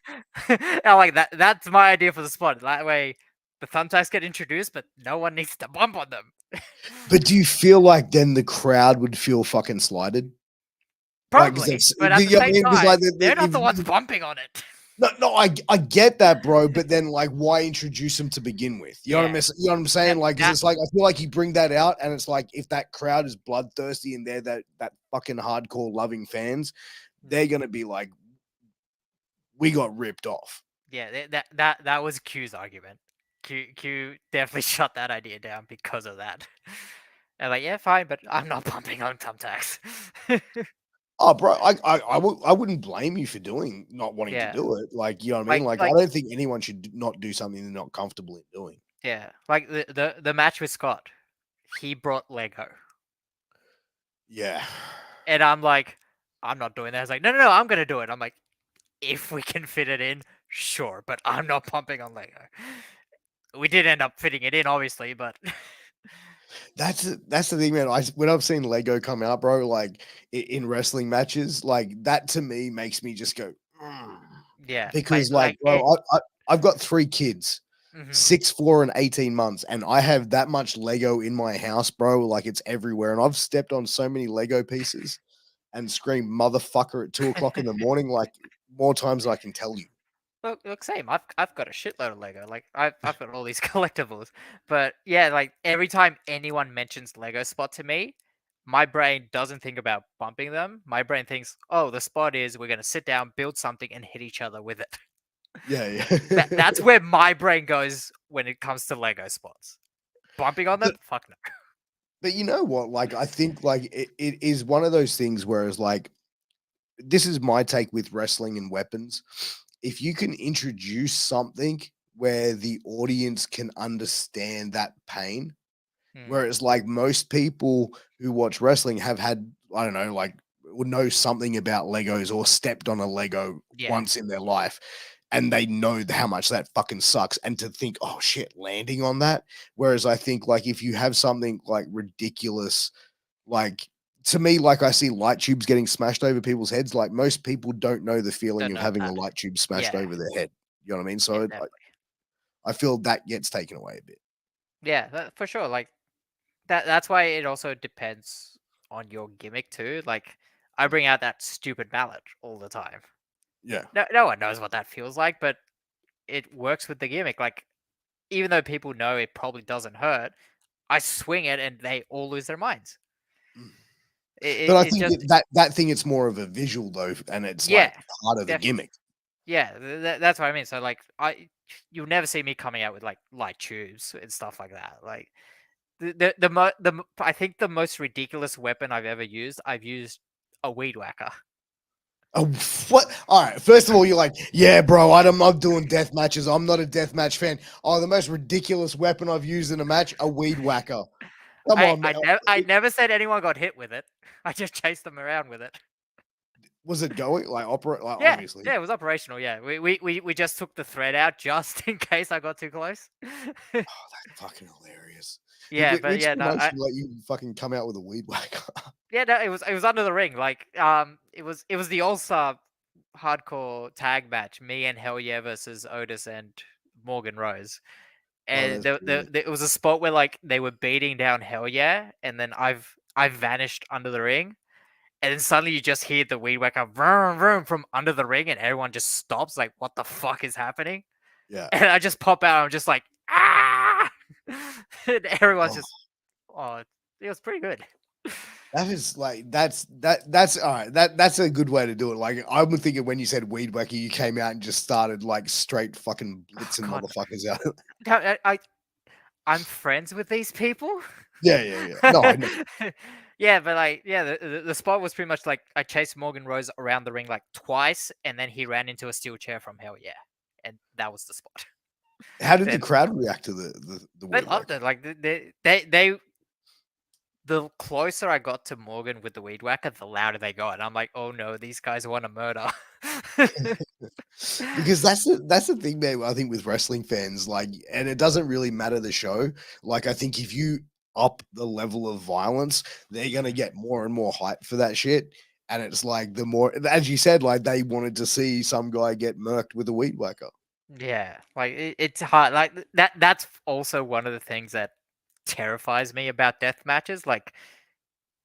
I like that. That's my idea for the spot. That way, the thumbtacks get introduced, but no one needs to bump on them. But do you feel like then the crowd would feel fucking slighted? Like, because Probably, that's but at the you know what I same mean? Because like time, they're not if the ones bumping on it. no, no, I get that, bro. But then, like, why introduce them to begin with? You know what Yeah, you know what I'm saying? that Like, because that it's like I feel like you bring that out, and it's like if that crowd is bloodthirsty and they're that fucking hardcore loving fans, they're gonna be like, we got ripped off. yeah, that was Q's argument. Q definitely shut that idea down because of that. And like, yeah, fine, but I'm not pumping on thumbtacks. Oh, bro, I wouldn't blame you for not wanting to Yeah, do it. Like, you know what I mean? Like, I like don't think anyone should not do something they're not comfortable in doing. yeah, like the match with Scott, he brought Lego, Yeah. and I'm like, I'm not doing that. It's like, no, I'm gonna do it. I'm like, if we can fit it in, sure, but I'm not pumping on Lego. We did end up fitting it in, obviously, but That's the thing, man. When I've seen Lego come out, bro, like in wrestling matches, like that to me makes me just go, "Mm." yeah, Because like, like bro, it. I've got 3 kids, Mhm. 6, 4, and 18 months, and I have that much Lego in my house, bro. Like it's everywhere, and I've stepped on so many Lego pieces and screamed "motherfucker" at 2 o'clock in the morning, like more times than I can tell you. Look, same. I've got a shitload of Lego. Like I've got all these collectibles. But yeah, like every time anyone mentions Lego Spot to me, my brain doesn't think about bumping them. My brain thinks, oh, the spot is we're gonna sit down, build something, and hit each other with it. Yeah, yeah. That's where my brain goes when it comes to Lego spots. Bumping on them? but Fuck no. but you know what? Like I think like it is one of those things where it's like this is my take with wrestling and weapons. If you can introduce something where the audience can understand that pain, Hmm. whereas like most people who watch wrestling have had, I don't know, like would know something about Legos or stepped on a Lego Yeah. once in their life. And they know how much that fucking sucks. And to think, oh shit, landing on that. Whereas I think like if you have something like ridiculous, like to me, like I see light tubes getting smashed over people's heads. Like most people don't know the feeling Don't of know having a that. light tube smashed Yeah. over their head. You know what I mean? Yeah, So definitely. I feel that gets taken away a bit. Yeah, for sure. Like that's why it also depends on your gimmick too. Like I Mm. bring out that stupid mallet all the time. Yeah. No one knows what that feels like, but it works with the gimmick. Like even though people know it probably doesn't hurt, I swing it and they all lose their minds. Mm. It, But it, I it's think just that thing, it's more of a visual though, and it's yeah, like part of the definitely. gimmick. Yeah, that's what I mean. So like you'll never see me coming out with like light tubes and stuff like that. Like I think the most ridiculous weapon I've used a weed whacker. Oh, what? All right. First of all, you're like, yeah, bro. I'm not doing death matches. I'm not a death match fan. Oh, the most ridiculous weapon I've used in a match: a weed whacker. Come on, man. I never said anyone got hit with it. I just chased them around with it. Was it going like operate? Like Yeah, obviously. yeah, it was operational. Yeah, we just took the thread out just in case I got too close. Oh, that's fucking hilarious. Yeah, but Which yeah, no, promotion let you fucking come out with a weed whacker? no, it was under the ring. Like, it was the All Star hardcore tag match. Me and Hell Yeah versus Otis and Morgan Rose. Oh, And that's brilliant. it was a spot where like they were beating down Hell Yeah, and then I've vanished under the ring, and then suddenly you just hear the weed whacker vroom, vroom from under the ring, and everyone just stops. Like, what the fuck is happening? Yeah. And I just pop out. I'm just like, ah! And everyone's Oh, just, oh, it was pretty good. that is like that's all right. That's a good way to do it. Like I'm thinking when you said weed whacker, you came out and just started like straight fucking Oh blitzing God, motherfuckers out. no, I'm friends with these people. Yeah, yeah, yeah. No, I know. Yeah, but like, yeah, the spot was pretty much like I chased Morgan Rose around the ring like twice, and then he ran into a steel chair from Hell Yeah, and that was the spot. How did the Then crowd react to the they weed loved whacker? it. Like they the closer I got to Morgan with the weed whacker, the louder they got. And I'm like, oh no, these guys want to murder. Because that's the thing, man. I think with wrestling fans, like, and it doesn't really matter the show. Like, I think if you up the level of violence, they're gonna get more and more hype for that shit. And it's like the more, as you said, like they wanted to see some guy get murked with a weed whacker. Yeah, like it's hard. Like that. That's also one of the things that terrifies me about death matches. Like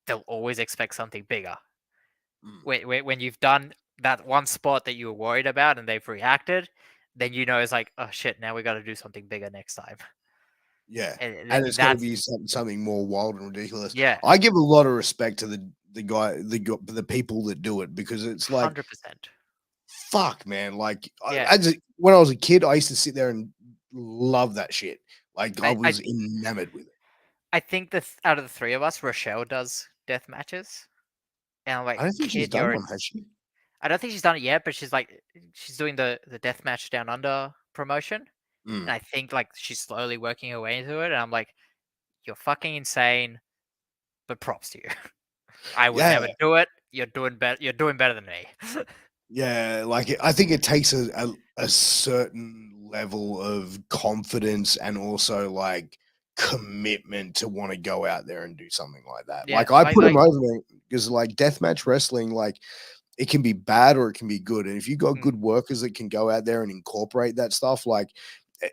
they'll always expect something bigger. Mm. When you've done that one spot that you were worried about and they've reacted, then you know it's like, oh shit, now we got to do something bigger next time. Yeah, And and it's got to that's be something more wild and ridiculous. yeah, I give a lot of respect to the people that do it because it's like 100%. fuck, man. Like, Yeah, when I was a kid, I used to sit there and love that shit. Like, I I I was enamored with it. I think that out of the three of us, Rochelle does death matches, and I'm I like, don't think she's kid, done you're one, has she? I don't think she's done it yet, but she's like she's doing the Deathmatch Down Under promotion, and Mm, I think like she's slowly working her way into it. And I'm like, you're fucking insane, but props to you. I would yeah, never do it. You're doing better. You're doing better than me. yeah. Like, I think it takes a certain level of confidence and also like commitment to want to go out there and do something like that. Yeah, Like, I put him like over there because like deathmatch wrestling, like it can be bad or it can be good. And if you got mm, good workers that can go out there and incorporate that stuff, like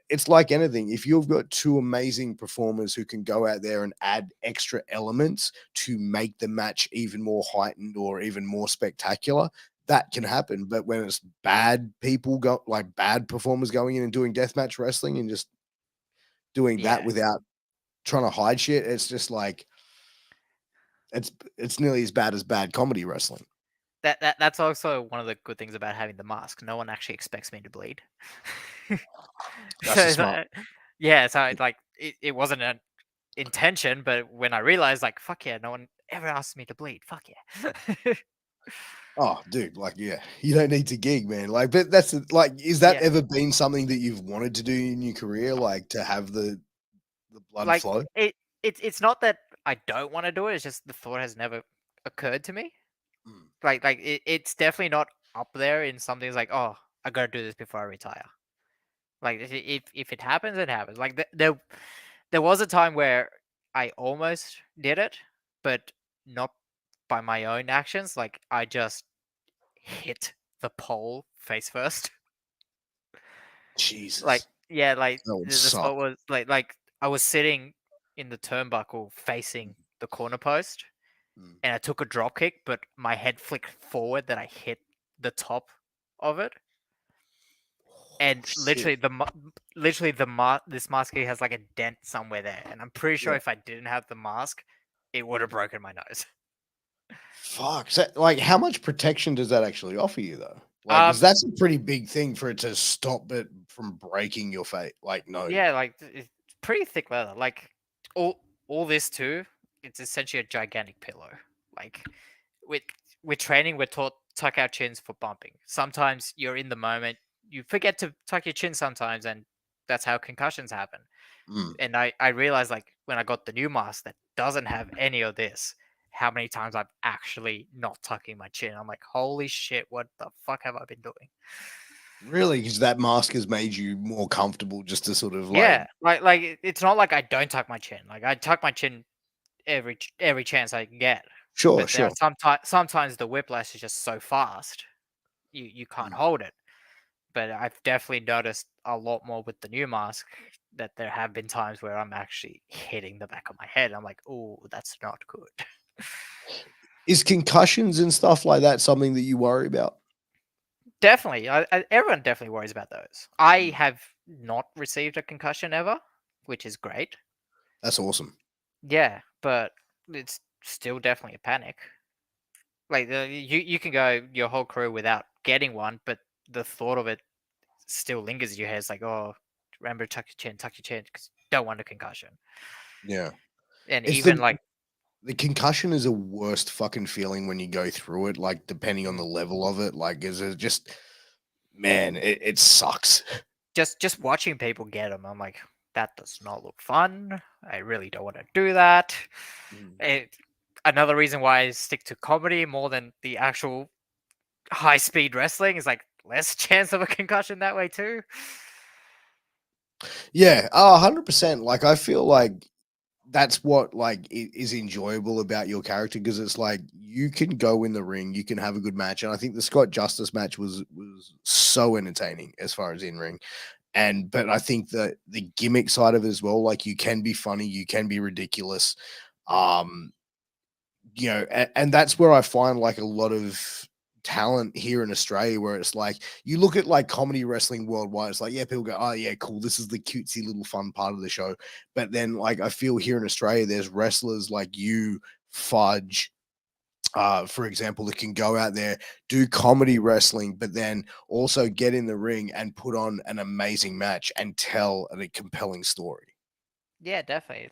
it's like anything. If you've got two amazing performers who can go out there and add extra elements to make the match even more heightened or even more spectacular, that can mm, happen. But when it's bad people go like bad performers going in and doing deathmatch wrestling and just doing that yeah, without trying to hide shit, it's just like it's it's nearly as bad as bad comedy wrestling. that's also one of the good things about having the mask. No one actually expects me to bleed. That's a So, smart. yeah, so like it wasn't an intention, but when I realized, like, fuck yeah, no one ever asked me to bleed. Fuck yeah. Oh, dude, like, yeah, you don't need to gig, man. Like, but like, is that Yeah, ever been something that you've wanted to do in your career, like to have the blood like flow? it's not that I don't want to do it. It's just the thought has never occurred to me. Mm, Like it's definitely not up there in something like, oh, I gotta do this before I retire. Like if it happens, it happens. Like there was a time where I almost did it, but not by my own actions. Like I just hit the pole face first. Like, Jesus, yeah, like that would the suck. spot was like I was sitting in the turnbuckle facing the corner post, Mm. and I took a drop kick, but my head flicked forward that I hit the top of it, Oh, and shit. literally this mask here has like a dent somewhere there, and I'm pretty sure Yeah. if I didn't have the mask, it would have broken my nose. Fuck. So, like, how much protection does that actually offer you, though? Like, because Um, that's a pretty big thing for it to stop it from breaking your face. Like, no. yeah, like it's pretty thick leather. Like all all this too, it's essentially a gigantic pillow. Like with with training, we're taught tuck our chins for bumping. Sometimes you're in the moment, you forget to tuck your chin sometimes, and that's how concussions happen. Mm. And I realized like when I got the new mask that doesn't have any of this, how many times I'm actually not tucking my chin. I'm like, holy shit, what the fuck have I been doing? Really, because that mask has made you more comfortable just to sort of like, Yeah, it's not like I don't tuck my chin. Like I tuck my chin every chance I can get. sure, But there are sure. sometimes the whiplash is just so fast, you can't Mm. hold it. But I've definitely noticed a lot more with the new mask that there have been times where I'm actually hitting the back of my head. I'm like, oh, that's not good. Is concussions and stuff like that something that you worry about? Definitely, everyone definitely worries about those. I Mm. have not received a concussion ever, which is great. That's awesome. Yeah, but it's still definitely a panic. Like you can go your whole career without getting one, but the thought of it still lingers in your head. It's like, oh, remember tuck your chin, because you don't want a concussion. Yeah. And It's even like, the concussion is a worst fucking feeling when you go through it, like, depending on the mm, level of it, like, is it just man, it sucks. just watching people get them, I'm like, that does not look fun. I really don't want to do that. Mm. It, another reason why I stick to comedy more than the actual high speed wrestling is like less chance of a concussion that way too. Yeah, oh, 100%. Like, I feel like that's what, like, is enjoyable about your character because it's like you can go in the ring, you can have a good match, and I think the Scott Justice match was so entertaining as far as in ring. And but I think that the gimmick side of it as well, like, you can be funny, you can be ridiculous. Um, and that's where I find like a lot of talent here in Australia, where it's like you look at like comedy wrestling worldwide, it's like, yeah, people go, oh, yeah, cool, this is the cutesy little fun part of the show. But then, like, I feel here in Australia, there's wrestlers like you, Fudge, for example, that can go out there, do comedy wrestling, but then also get in the ring and put on an amazing match and tell a compelling story. Yeah, definitely.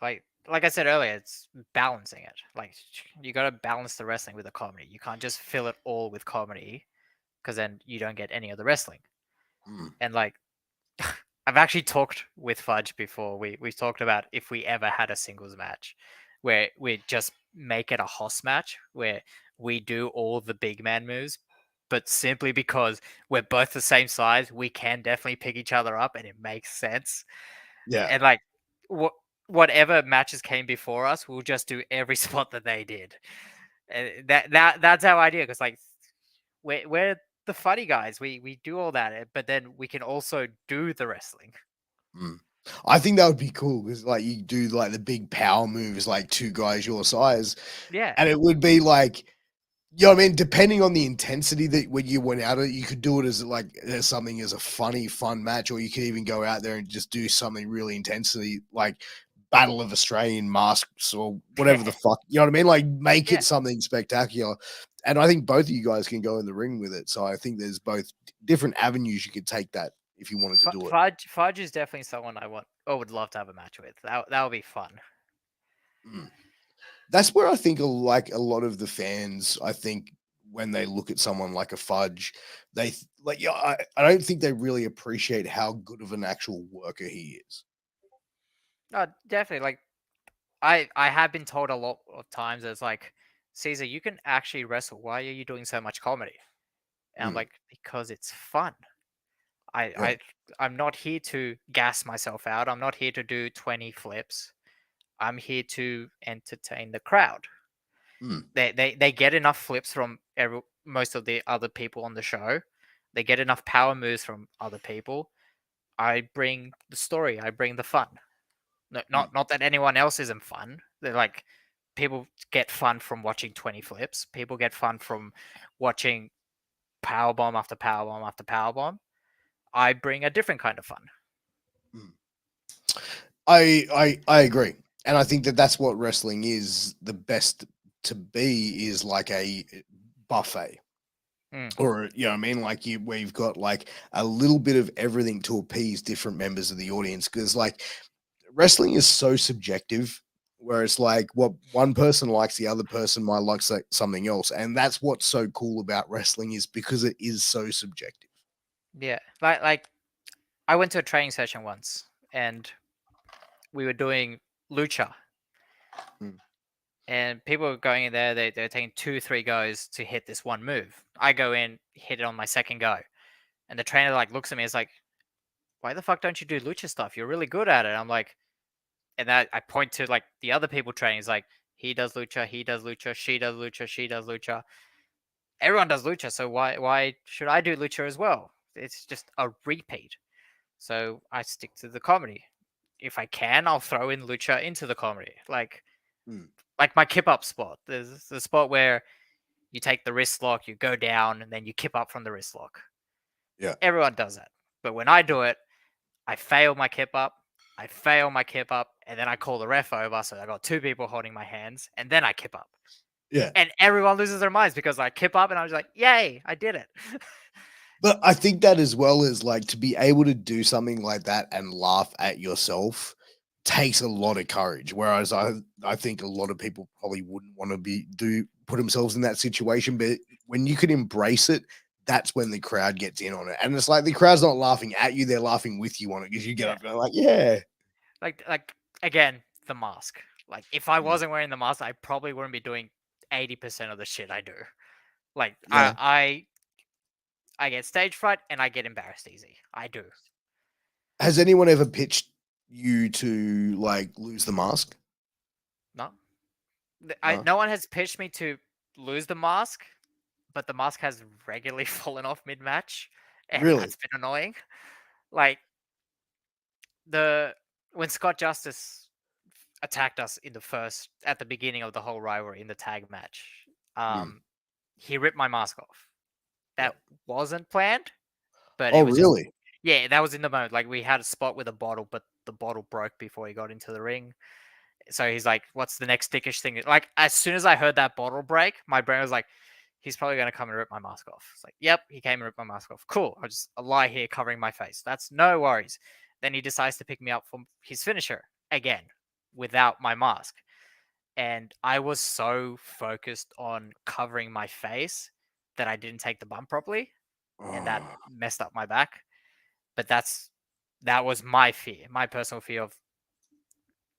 Like I said earlier, it's balancing it. Like you got to balance the wrestling with the comedy. You can't just fill it all with comedy because then you don't get any of the wrestling. Mm. And like I've actually talked with Fudge before. We've talked about if we ever had a singles match where we just make it a hoss match where we do all the big man moves, but simply because we're both the same size, we can definitely pick each other up and it makes sense. Yeah. And like what whatever matches came before us, we'll just do every spot that they did. And that's our idea because like we're the funny guys. We do all that, but then we can also do the wrestling. Mm. I think that would be cool because, like, you do like the big power moves, like two guys your size, Yeah, and it would be like, you know what I mean? Depending on the intensity that when you went out of it, you could do it as like as something as a funny, fun match, or you could even go out there and just do something really intensely, like Battle of Australian Masks or whatever the fuck. You know what I mean? Like, make yeah. it something spectacular. And I think both of you guys can go in the ring with it. So I think there's both different avenues you could take that if you wanted to do it. Fudge is definitely someone I want. Oh, would love to have a match with. That would be fun. Mm. That's where I think like a lot of the fans, I think when they look at someone like a Fudge, like, yeah, I don't think they really appreciate how good of an actual worker he is. No, definitely. Like I have been told a lot of times it's like, Caesar, you can actually wrestle. Why are you doing so much comedy? And I'm Mm, like, because it's fun. I yeah. I I'm not here to gas myself out. I'm not here to do 20 flips. I'm here to entertain the crowd. Mm, They get enough flips from most of the other people on the show. They get enough power moves from other people. I bring the story. I bring the fun. No, mm, not that anyone else isn't fun. They're like people get fun from watching 20 flips. People get fun from watching power bomb after power bomb after power bomb. I bring a different kind of fun. mm. I agree, and I think that that's what wrestling is. The best to be is like a buffet. Mm. or you know what I mean, like you where you've got like a little bit of everything to appease different members of the audience, because like wrestling is so subjective, where it's like what one person likes, the other person might like something else, and that's what's so cool about wrestling, is because it is so subjective. Yeah, like I went to a training session once, and we were doing lucha, Mm. and people were going in there. They're taking 2, 3 goes to hit this one move. I go in, hit it on my second go, and the trainer like looks at me. Is like, "Why the fuck don't you do lucha stuff? You're really good at it." I'm like, and that I point to like the other people training. Is like, he does lucha, he does lucha, she does lucha, she does lucha. Everyone does lucha, so why should I do lucha as well? It's just a repeat. So I stick to the comedy. If I can, I'll throw in lucha into the comedy. Mm. Like my kip up spot. There's the spot where you take the wrist lock, you go down, and then you kip up from the wrist lock. Yeah. Everyone does that. But when I do it, I fail my kip up, I fail my kip up, and then I call the ref over. So I got 2 people holding my hands, and then I kip up. Yeah. And everyone loses their minds because I kip up and I was like, yay, I did it. But I think that as well as like to be able to do something like that and laugh at yourself takes a lot of courage. Whereas I think a lot of people probably wouldn't want to put themselves in that situation. But when you can embrace it, that's when the crowd gets in on it. And it's like the crowd's not laughing at you, they're laughing with you on it, because you get Yeah. up going like, yeah. Like again, the mask. Like if I Mm. wasn't wearing the mask, I probably wouldn't be doing 80% of the shit I do. Like Yeah. I get stage fright and I get embarrassed easy. I do. Has anyone ever pitched you to like lose the mask? No. No. No one has pitched me to lose the mask, but the mask has regularly fallen off mid-match, and Really? that's been annoying. Like the when Scott Justice attacked us in the first at the beginning of the whole rivalry in the tag match, Mm. um, he ripped my mask off. Yeah. That wasn't planned, but it Oh, was just really? yeah, that was in the moment. Like we had a spot with a bottle, but the bottle broke before he got into the ring. So he's like, "What's the next dickish thing?" Like as soon as I heard that bottle break, my brain was like, "He's probably gonna come and rip my mask off." It's like, "Yep, he came and ripped my mask off. Cool. I'll lie here covering my face. That's no worries." Then he decides to pick me up from his finisher again without my mask, and I was so focused on covering my face that I didn't take the bump properly, and that Oh. messed up my back. But that was my fear, my personal fear of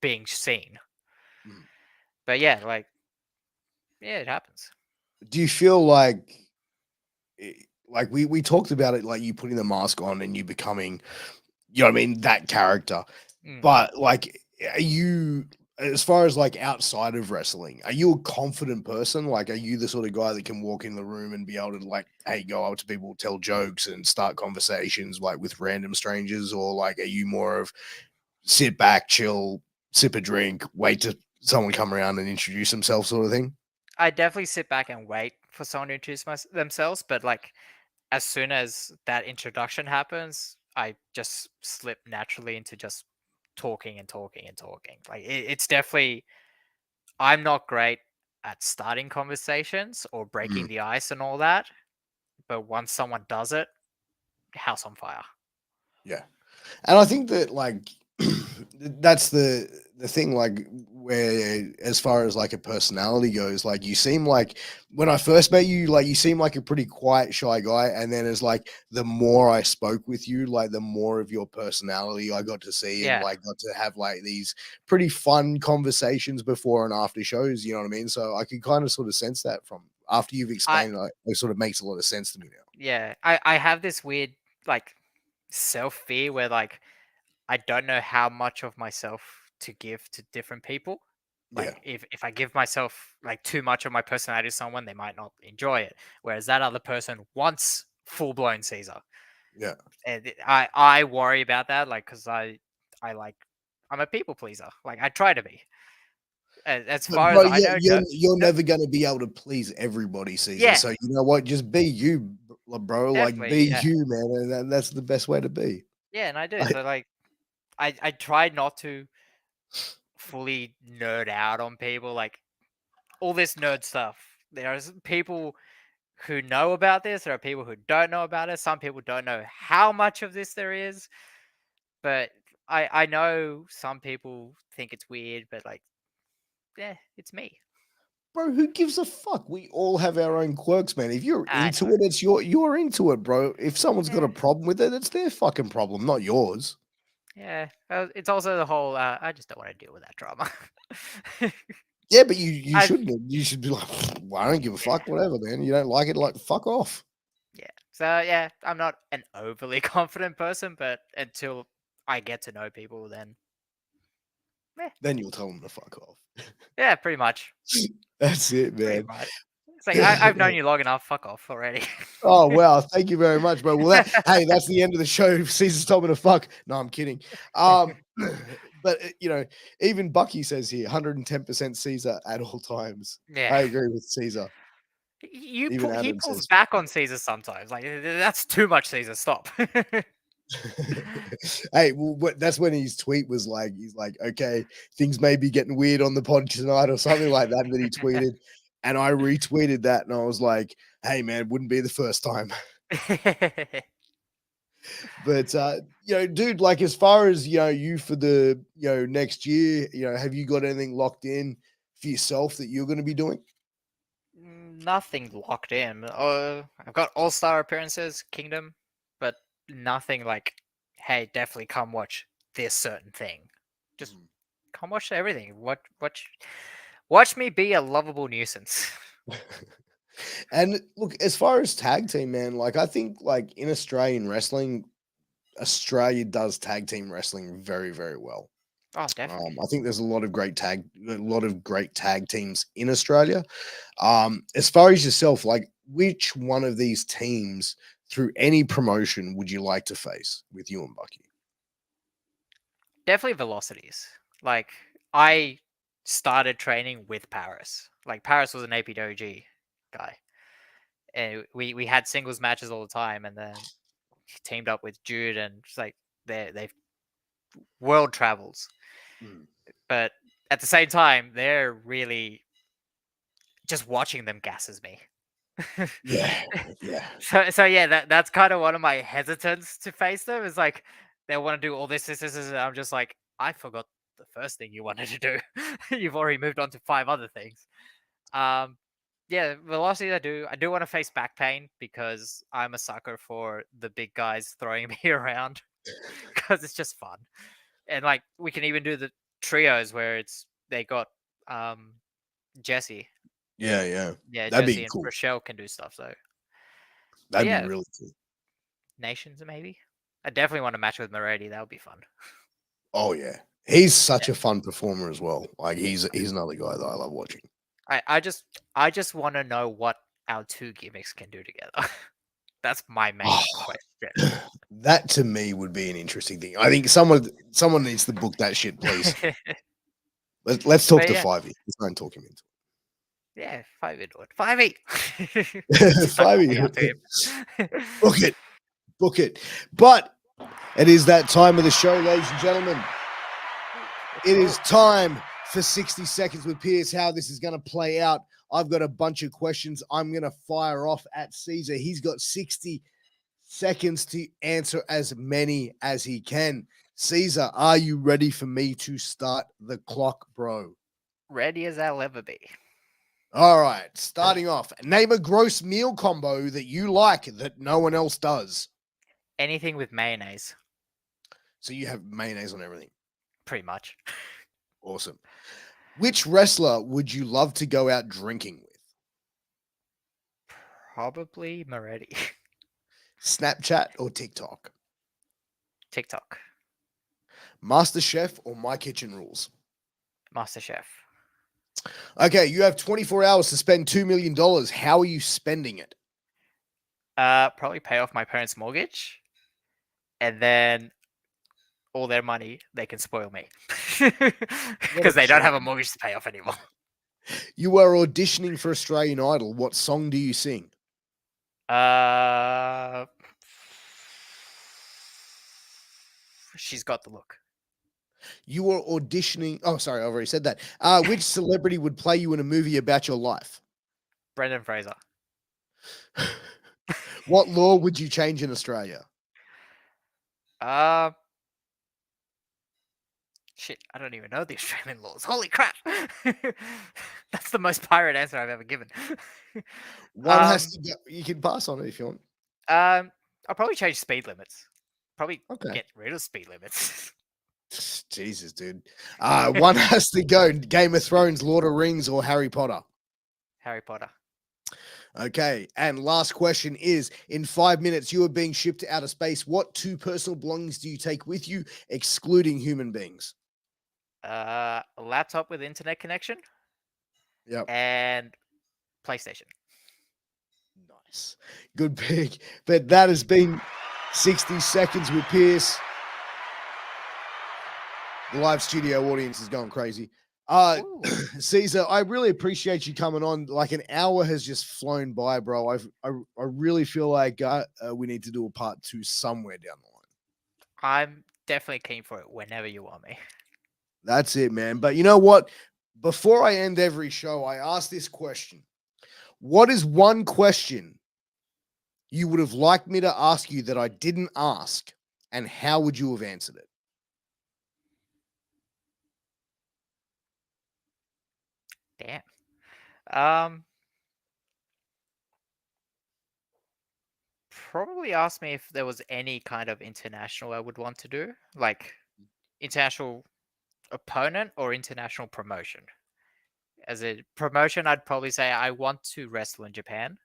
being seen. Mm. But yeah, like yeah, it happens. Do you feel like like we talked about it, like you putting the mask on and you becoming, you know what I mean, that character. Mm. But like, are you, as far as like outside of wrestling, are you a confident person? Like, are you the sort of guy that can walk in the room and be able to like, hey, go up to people, tell jokes and start conversations like with random strangers? Or like, are you more of sit back, chill, sip a drink, wait to someone come around and introduce themselves sort of thing? I definitely sit back and wait for someone to introduce themselves, but like as soon as that introduction happens, I just slip naturally into just talking and talking and talking. Like it's definitely I'm not great at starting conversations or Mm, breaking the ice and all that, but once someone does it, house on fire. yeah. And I think that like that's the thing, like where as far as like a personality goes, like you seem like when I first met you, like you seem like a pretty quiet, shy guy. And then as like the more I spoke with you, like the more of your personality I got to see, and Yeah, like got to have like these pretty fun conversations before and after shows, you know what I mean? So I could kind of sort of sense that from after you've I explained it, like, it sort of makes a lot of sense to me now. yeah, I have this weird like self fear where like I don't know how much of myself to give to different people. Yeah. Like if I give myself like too much of my personality to someone, they might not enjoy it. Whereas that other person wants full blown Caesar, Yeah. and I worry about that, like because I like I'm a people pleaser. Like I try to be. As But far as bro, I yeah, know, no, you're no, never gonna be able to please everybody, Caesar. yeah, So you know what? Just be you, bro. Like definitely, be yeah, you, man, and that's the best way to be. yeah, and I do. Like, So like I try not to fully nerd out on people, like all this nerd stuff. There's people who know about this. There are people who don't know about it. Some people don't know how much of this there is. But I know some people think it's weird, but like, yeah, it's me. Bro, who gives a fuck? We all have our own quirks, man. If you're I into know. it, it's you're into it, bro. If someone's got Yeah, a problem with it, it's their fucking problem, not yours. yeah. It's also the whole. I just don't want to deal with that drama. Yeah, but you I've shouldn't. You should be like, well, I don't give a yeah, fuck, whatever, man. You don't like it, like fuck off. yeah. So yeah, I'm not an overly confident person, but until I get to know people, then yeah, Then you'll tell them to fuck off. yeah, pretty much, That's it, pretty man. much. It's like I've known you long enough. Fuck off already. Oh wow, thank you very much, bro. Well, that's the end of the show. Caesar's told me to fuck. No, I'm kidding. But even Bucky says here, 110% Caesar at all times. Yeah. I agree with Caesar. Even He Adam pulls says, back on Caesar sometimes. Like that's too much, Caesar. Stop. "Hey, well, that's when his tweet was like, he's like, okay, things may be getting weird on the pod tonight, or something like that." That he tweeted, and I retweeted that, and I was like, "Hey, man, wouldn't be the first time." But dude, like as far as you for the next year, have you got anything locked in for yourself that you're going to be doing? Nothing locked in. I've got all-star appearances, Kingdom, but nothing like, hey, definitely come watch this certain thing. Just come watch everything. Watch me be a lovable nuisance. And look, as far as tag team, man, like I think like in Australian wrestling, Australia does tag team wrestling very, very well. Oh, definitely. I think there's a lot of great tag teams in Australia. As far as yourself, like which one of these teams through any promotion would you like to face with you and Bucky? Definitely velocities. Like I started training with Paris. Like Paris was an APWG guy, and we had singles matches all the time, and then teamed up with Jude, and just like they've world travels, Mm. but at the same time, they're really just watching them gasses me. Yeah, yeah. So yeah, that's kind of one of my hesitance to face them. Is like they want to do all this, and I'm just like, I forgot the first thing you wanted to do. You've already moved on to 5 other things. Um, yeah, velocity. I do want to face back pain because I'm a sucker for the big guys throwing me around because it's just fun. And like we can even do the trios where they got um Jesse. Yeah, yeah. Yeah, That'd Jesse be and cool. Rochelle can do stuff. So, but That'd be yeah, really cool. nations maybe. I definitely want to match with Moretti. That would be fun. Oh yeah. He's such Yeah. a fun performer as well. Like he's another guy that I love watching. I just want to know what our 2 gimmicks can do together. That's my main question. That to me would be an interesting thing. I think someone needs to book that shit, please. Let's talk But to yeah, Fivey. Let's not talk him into yeah, 5 do it. 5-8. it. Suck my way out to Fivey, him. book it, book it. But it is that time of the show, ladies and gentlemen. It is time for 60 seconds with Piers. How this is going to play out. I've got a bunch of questions I'm going to fire off at Cesar. He's got 60 seconds to answer as many as he can. Cesar, are you ready for me to start the clock, bro? Ready as I'll ever be. All right, starting off. Name a gross meal combo that you like that no one else does. Anything with mayonnaise, So you have mayonnaise on everything. pretty much. Awesome. Which wrestler would you love to go out drinking with? Probably Moretti. Snapchat or TikTok? TikTok. Master Chef or My Kitchen Rules? MasterChef. Okay, you have 24 hours to spend $2 million. How are you spending it? Probably pay off my parents' mortgage, and then all their money they can spoil me because they don't have a mortgage to pay off anymore. You are auditioning for Australian Idol. What song do you sing? She's got the look. You are auditioning. Oh, sorry, I've already said that. Which celebrity would play you in a movie about your life? Brendan Fraser. What law would you change in Australia? Shit, I don't even know the Australian laws. Holy crap! That's the most pirate answer I've ever given. One has to go. You can pass on it if you want. I'll probably change speed limits. Probably Okay. get rid of speed limits. Jesus, dude. One has to go. Game of Thrones, Lord of Rings, or Harry Potter? Harry Potter. Okay. And last question is, in 5 minutes, you are being shipped to outer space. What 2 personal belongings do you take with you, excluding human beings? A laptop with internet connection. Yep. And PlayStation. Nice. Good pick. But that has been 60 seconds with Piers. The live studio audience is going crazy. Cesar, I really appreciate you coming on. Like an hour has just flown by, bro. I really feel like we need to do a part 2 somewhere down the line. I'm definitely keen for it whenever you want me. That's it, man. But you know what? Before I end every show, I ask this question. What is one question you would have liked me to ask you that I didn't ask, and how would you have answered it? Damn. Probably ask me if there was any kind of international I would want to do, like international opponent or international promotion. As a promotion, I'd probably say I want to wrestle in Japan.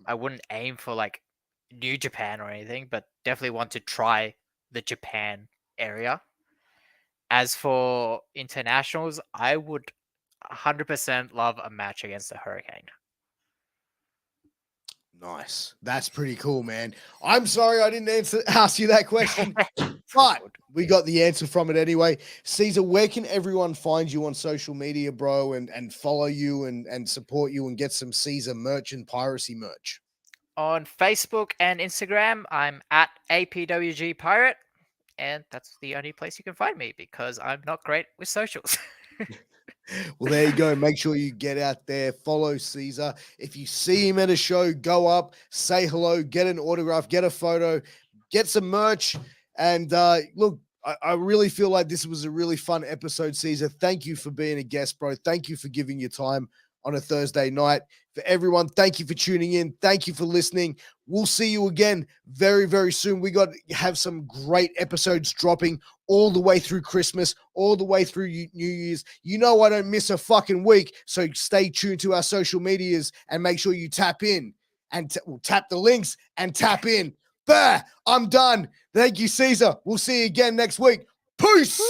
I wouldn't aim for like New Japan or anything, but definitely want to try the Japan area. As for internationals, I would 100% love a match against the Hurricane. Nice. That's pretty cool, man. I'm sorry I didn't ask you that question, but we got the answer from it anyway. Cesar, where can everyone find you on social media, bro, and follow you and support you and get some Cesar merch and Piracy merch? On Facebook and Instagram, I'm at APWG Pirate, and that's the only place you can find me because I'm not great with socials. Well, there you go. Make sure you get out there, follow Cesar. If you see him at a show, go up, say hello, get an autograph, get a photo, get some merch. And look, I really feel like this was a really fun episode, Cesar. Thank you for being a guest, bro. Thank you for giving your time on a Thursday night. For everyone, thank you for tuning in. Thank you for listening. We'll see you again very, very soon. We got to have some great episodes dropping all the way through Christmas, all the way through New Year's. You know I don't miss a fucking week, so stay tuned to our social medias and make sure you tap in and tap the links and tap in. There, I'm done. Thank you, Cesar. We'll see you again next week. Peace.